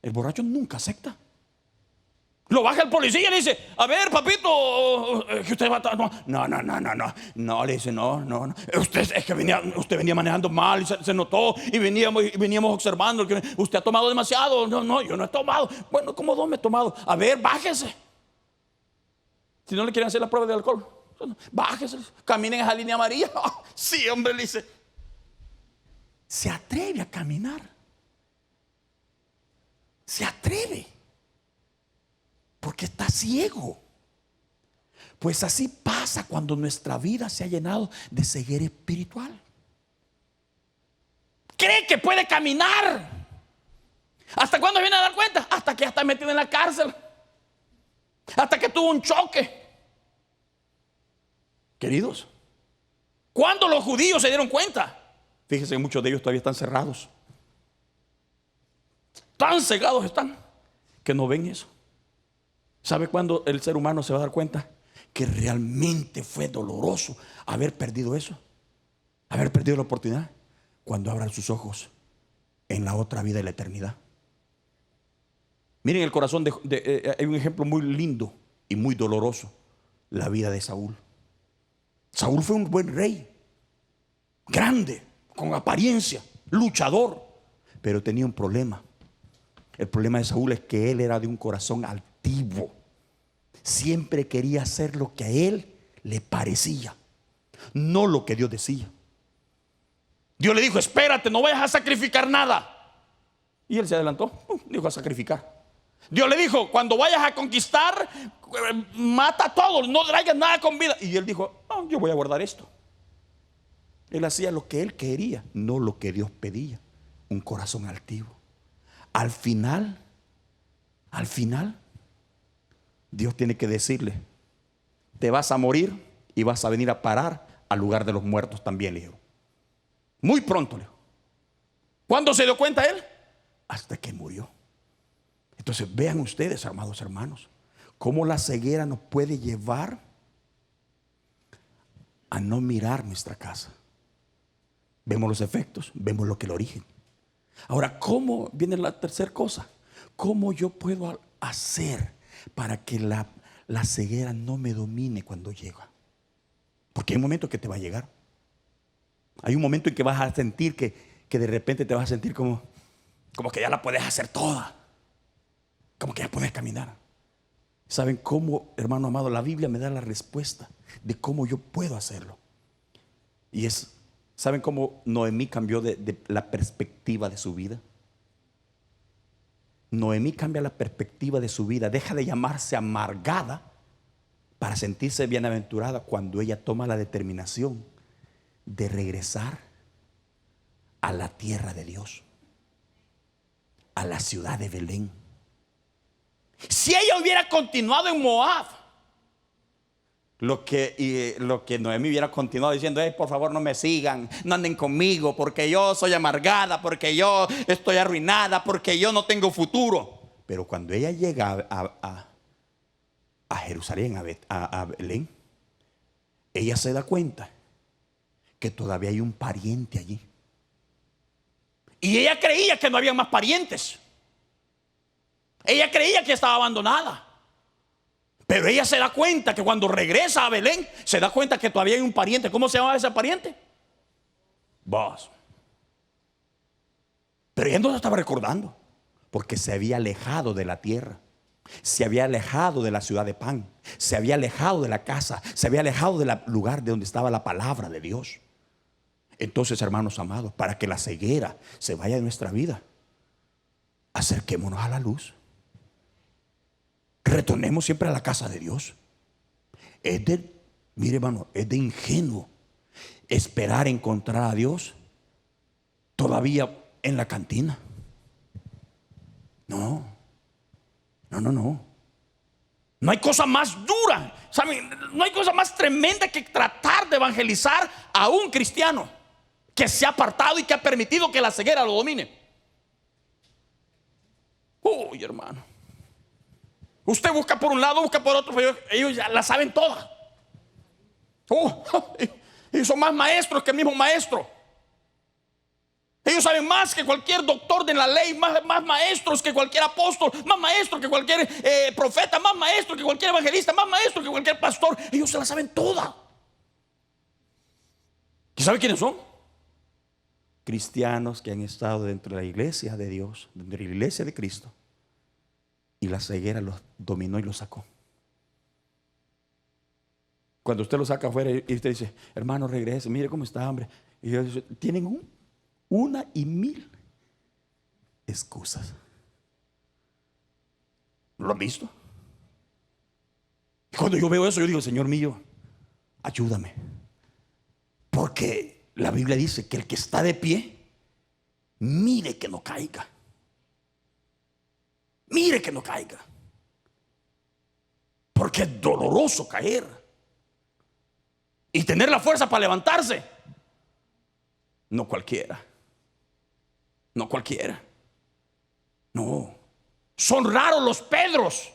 El borracho nunca acepta. Lo baja el policía y le dice: a ver, papito, que usted va a... No, le dice: no. Usted es que usted venía manejando mal y se notó, y veníamos observando que usted ha tomado demasiado. No, yo no he tomado. Bueno, ¿cómo no me he tomado? A ver, bájese. Si no le quieren hacer la prueba de alcohol, bájese, caminen en esa línea amarilla. Oh, sí, hombre, le dice. Se atreve a caminar. Se atreve. Porque está ciego. Pues así pasa cuando nuestra vida se ha llenado de ceguera espiritual. Cree que puede caminar. ¿Hasta cuándo viene a dar cuenta? Hasta que ya está metido en la cárcel. Hasta que tuvo un choque. Queridos, ¿cuándo los judíos se dieron cuenta? Fíjense que muchos de ellos todavía están cerrados. Tan cegados están que no ven eso. ¿Sabe cuándo el ser humano se va a dar cuenta que realmente fue doloroso haber perdido eso? Haber perdido la oportunidad. Cuando abran sus ojos en la otra vida y la eternidad. Miren el corazón hay un ejemplo muy lindo y muy doloroso. La vida de Saúl. Saúl fue un buen rey. Grande, con apariencia, luchador. Pero tenía un problema. El problema de Saúl es que él era de un corazón altivo. Siempre quería hacer lo que a él le parecía, no lo que Dios decía. Dios le dijo: espérate, no vayas a sacrificar nada. Y él se adelantó, dijo: a sacrificar. Dios le dijo: cuando vayas a conquistar, mata a todos, no traigas nada con vida. Y él dijo: no, yo voy a guardar esto. Él hacía lo que él quería, no lo que Dios pedía. Un corazón altivo. Al final, Dios tiene que decirle: te vas a morir y vas a venir a parar al lugar de los muertos también, le dijo. Muy pronto, le dijo. ¿Cuándo se dio cuenta él? Hasta que murió. Entonces vean ustedes, amados hermanos, cómo la ceguera nos puede llevar a no mirar nuestra casa. Vemos los efectos, vemos lo que es el origen. Ahora, ¿cómo viene la tercera cosa? ¿Cómo yo puedo hacer para que la ceguera no me domine cuando llega? Porque hay un momento que te va a llegar. Hay un momento en que vas a sentir que de repente te vas a sentir como que ya la puedes hacer toda. Como que ya puedes caminar. ¿Saben cómo, hermano amado? La Biblia me da la respuesta de cómo yo puedo hacerlo. Y ¿saben cómo Noemí cambió de la perspectiva de su vida? Noemí cambia la perspectiva de su vida. Deja de llamarse amargada para sentirse bienaventurada cuando ella toma la determinación de regresar a la tierra de Dios, a la ciudad de Belén. Si ella hubiera continuado en Moab, lo que Noemí hubiera continuado diciendo: por favor, no me sigan, no anden conmigo, porque yo soy amargada, porque yo estoy arruinada, porque yo no tengo futuro. Pero cuando ella llega a Jerusalén, a Belén, ella se da cuenta que todavía hay un pariente allí. Y ella creía que no había más parientes. Ella creía que estaba abandonada. Pero ella se da cuenta que cuando regresa a Belén, se da cuenta que todavía hay un pariente. ¿Cómo se llamaba ese pariente? Boaz. Pero ella no lo estaba recordando, porque se había alejado de la tierra, se había alejado de la ciudad de pan, se había alejado de la casa, se había alejado del lugar de donde estaba la palabra de Dios. Entonces, hermanos amados, para que la ceguera se vaya de nuestra vida, acerquémonos a la luz. Retornemos siempre a la casa de Dios. Mire, hermano, es de ingenuo esperar encontrar a Dios todavía en la cantina. No. No hay cosa más dura, ¿saben? No hay cosa más tremenda que tratar de evangelizar a un cristiano que se ha apartado y que ha permitido que la ceguera lo domine. Uy, hermano, usted busca por un lado, busca por otro, pero ellos ya la saben todas. Y son más maestros que el mismo maestro. Ellos saben más que cualquier doctor de la ley, más maestros que cualquier apóstol, más maestros que cualquier profeta, más maestros que cualquier evangelista, más maestros que cualquier pastor. Ellos se la saben toda. ¿Y sabe quiénes son? Cristianos que han estado dentro de la iglesia de Dios, dentro de la iglesia de Cristo, y la ceguera los dominó y los sacó. Cuando usted lo saca afuera y usted dice, hermano, regrese, mire cómo está, hombre. Y ellos dicen, tienen una y mil excusas. ¿Lo han visto? Y cuando yo veo eso, yo digo, Señor mío, ayúdame. Porque la Biblia dice que el que está de pie, mire que no caiga. Mire que no caiga. Porque es doloroso caer. Y tener la fuerza para levantarse, no cualquiera. No cualquiera. No. Son raros los Pedros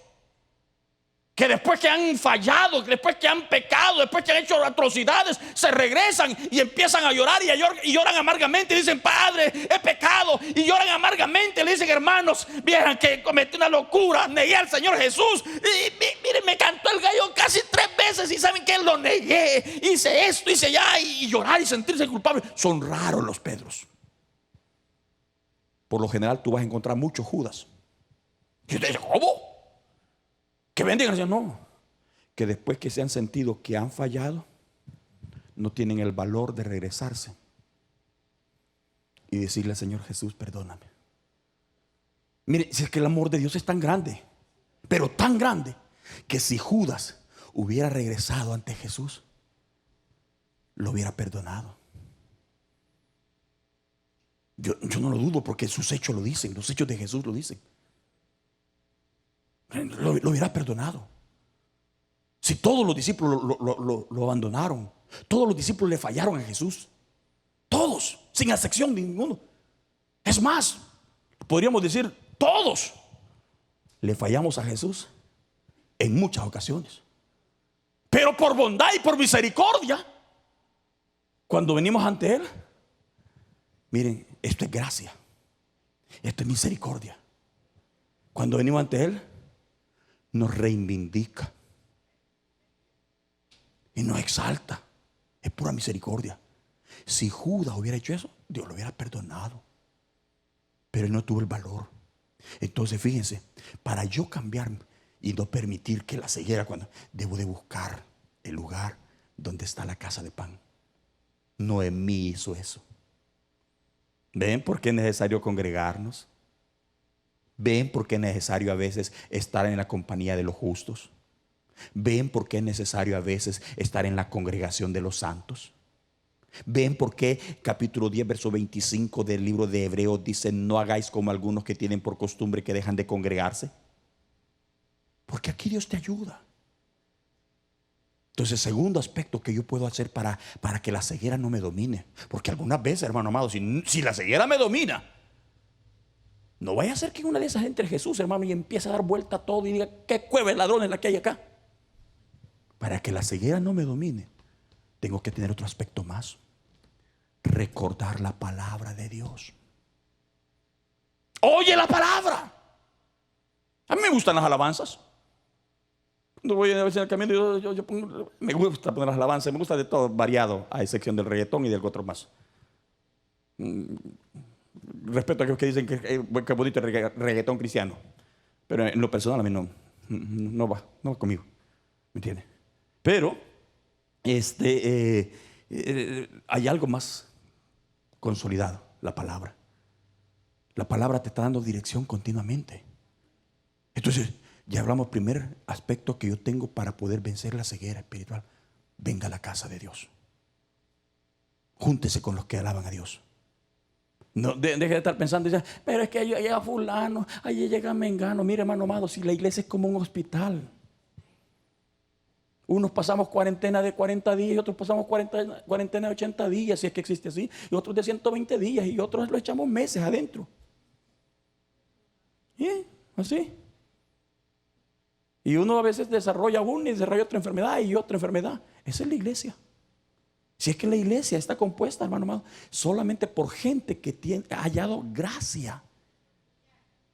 que después que han fallado, después que han pecado, después que han hecho atrocidades, se regresan y empiezan a llorar y lloran amargamente y dicen, Padre, he pecado, y lloran amargamente. Le dicen, hermanos, vieran que cometí una locura, negué al Señor Jesús, y miren, me cantó el gallo casi 3 veces y saben que lo negué, hice esto, hice ya, y llorar y sentirse culpable. Son raros los Pedros. Por lo general tú vas a encontrar muchos Judas. Y usted dice, ¿cómo? Que bendigan al Señor. No, que después que se han sentido que han fallado, no tienen el valor de regresarse y decirle al Señor Jesús, perdóname. Mire, si es que el amor de Dios es tan grande, pero tan grande, que si Judas hubiera regresado ante Jesús, lo hubiera perdonado. Yo no lo dudo, porque sus hechos lo dicen, los hechos de Jesús lo dicen. Lo hubiera perdonado. Si todos los discípulos lo abandonaron, todos los discípulos le fallaron a Jesús, todos, sin excepción de ninguno. Es más, podríamos decir, todos le fallamos a Jesús en muchas ocasiones. Pero por bondad y por misericordia, cuando venimos ante Él, miren, esto es gracia, esto es misericordia. Cuando venimos ante Él, nos reivindica y nos exalta. Es pura misericordia. Si Judas hubiera hecho eso, Dios lo hubiera perdonado, pero él no tuvo el valor. Entonces fíjense, para yo cambiarme y no permitir que la ceguera, cuando debo de buscar el lugar donde está la casa de pan. Noemí hizo eso. ¿Ven por qué es necesario congregarnos? ¿Ven por qué es necesario a veces estar en la compañía de los justos? ¿Ven por qué es necesario a veces estar en la congregación de los santos? ¿Ven por qué capítulo 10 verso 25 del libro de Hebreos dice, no hagáis como algunos que tienen por costumbre que dejan de congregarse? Porque aquí Dios te ayuda. Entonces, segundo aspecto que yo puedo hacer para que la ceguera no me domine, porque algunas veces, hermano amado, si la ceguera me domina, no vaya a ser que una de esas entre Jesús, hermano, y empiece a dar vuelta a todo y diga, qué cueva de ladrones la que hay acá. Para que la ceguera no me domine, tengo que tener otro aspecto más: recordar la palabra de Dios. Oye la palabra. A mí me gustan las alabanzas. Cuando voy a veces en el camino, yo me gusta poner las alabanzas. Me gusta de todo, variado, a excepción del reggaetón y del otro más. Respeto a aquellos que dicen que bonito el reggaetón cristiano, pero en lo personal a mí no va conmigo, ¿me entiende? Pero hay algo más consolidado: la palabra. La palabra te está dando dirección continuamente. Entonces, ya hablamos, primer aspecto que yo tengo para poder vencer la ceguera espiritual: venga a la casa de Dios, júntese con los que alaban a Dios. No, deje de estar pensando, pero es que ahí llega fulano, ahí llega mengano. Mire, hermano amado, si la iglesia es como un hospital, unos pasamos cuarentena de 40 días y otros pasamos cuarentena de 80 días, si es que existe así, y otros de 120 días y otros lo echamos meses adentro. ¿Y así? Y uno a veces desarrolla una y desarrolla otra enfermedad y otra enfermedad. Esa es la iglesia. Si es que la iglesia está compuesta, hermano amado, solamente por gente que ha hallado gracia.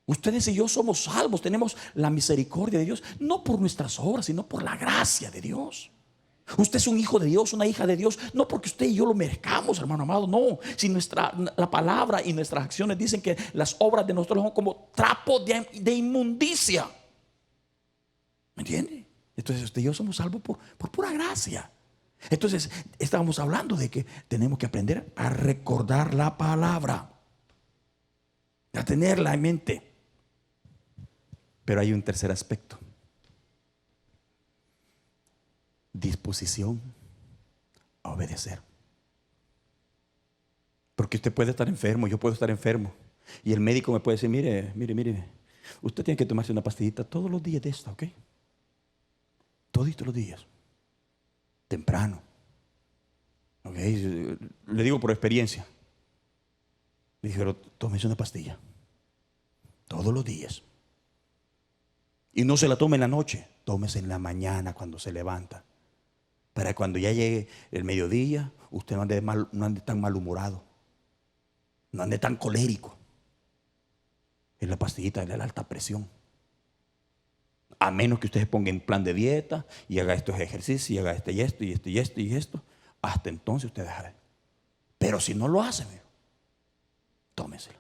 Ustedes y yo somos salvos, tenemos la misericordia de Dios, no por nuestras obras, sino por la gracia de Dios. Usted es un hijo de Dios, una hija de Dios, no porque usted y yo lo merezcamos, hermano amado, no. Si la palabra y nuestras acciones dicen que las obras de nosotros son como trapo de inmundicia. ¿Me entiende? Entonces usted y yo somos salvos por pura gracia. Entonces estábamos hablando de que tenemos que aprender a recordar la palabra, a tenerla en mente. Pero hay un tercer aspecto: disposición a obedecer. Porque usted puede estar enfermo, yo puedo estar enfermo, y el médico me puede decir: mire, usted tiene que tomarse una pastillita todos los días de esta, ¿ok? Todos los días, temprano, ¿ok? Le digo por experiencia. Me dijeron: tómese una pastilla todos los días. Y no se la tome en la noche, tómese en la mañana cuando se levanta. Para cuando ya llegue el mediodía, usted no ande tan malhumorado, no ande tan colérico. Es la pastillita de la alta presión. A menos que usted se ponga en plan de dieta y haga estos ejercicios y haga y esto. Hasta entonces usted dejará. Pero si no lo hace, tómesela.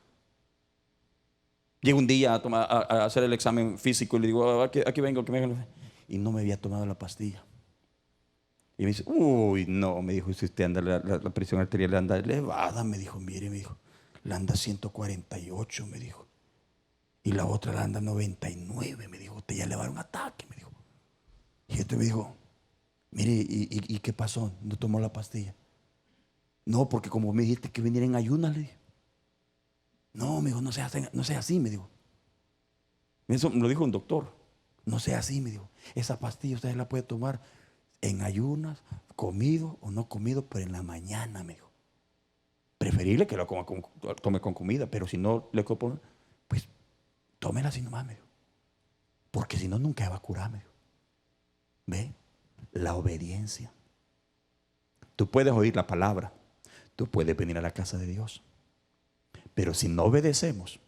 Llego un día a hacer el examen físico y le digo: aquí vengo, que vengo. Y no me había tomado la pastilla. Y me dice: uy, no, me dijo, si usted anda, la presión arterial le anda elevada, me dijo, mire, me dijo, la anda 148, me dijo. Y la otra la anda 99, me dijo, usted ya le va a dar un ataque, me dijo. Y este me dijo: mire, ¿y qué pasó? ¿No tomó la pastilla? No, porque como me dijiste que viniera en ayunas, le dije. No, me dijo, no sea así, me dijo. Eso me lo dijo un doctor. No sea así, me dijo. Esa pastilla usted la puede tomar en ayunas, comido o no comido, pero en la mañana, me dijo. Preferible que lo tome con comida, pero si no le pone, pues tómela así nomás, me dijo. Porque si no, nunca va a curar, me dijo. ¿Ve? La obediencia. Tú puedes oír la palabra, tú puedes venir a la casa de Dios, pero si no obedecemos,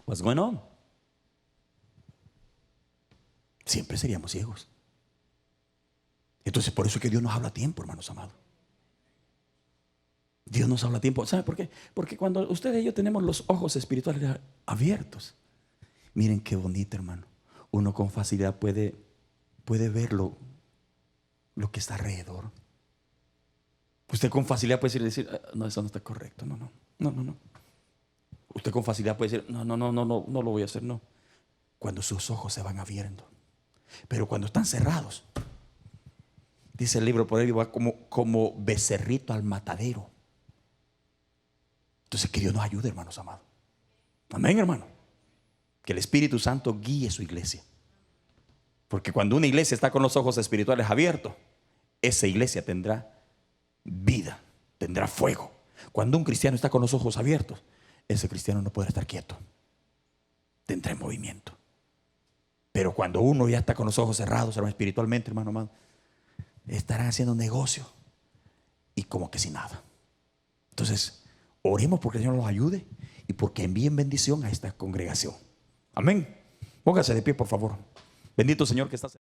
what's going on? Siempre seríamos ciegos. Entonces por eso es que Dios nos habla a tiempo, hermanos amados. Dios nos habla a tiempo. ¿Sabe por qué? Porque cuando ustedes y yo tenemos los ojos espirituales abiertos, miren qué bonito, hermano. Uno con facilidad puede ver lo que está alrededor. Usted con facilidad puede decir: no, eso no está correcto. No. Usted con facilidad puede decir: no lo voy a hacer, no. Cuando sus ojos se van abriendo. Pero cuando están cerrados, dice el libro por ahí, va como becerrito al matadero. Entonces que Dios nos ayude, hermanos amados. Amén, hermano. Que el Espíritu Santo guíe su iglesia. Porque cuando una iglesia está con los ojos espirituales abiertos, esa iglesia tendrá vida, tendrá fuego. Cuando un cristiano está con los ojos abiertos, ese cristiano no podrá estar quieto, tendrá movimiento. Pero cuando uno ya está con los ojos cerrados, hermano, espiritualmente, hermano amado, estarán haciendo negocio y como que sin nada. Entonces oremos porque el Señor nos ayude y porque envíen bendición a esta congregación. Amén. Póngase de pie, por favor. Bendito Señor que estás.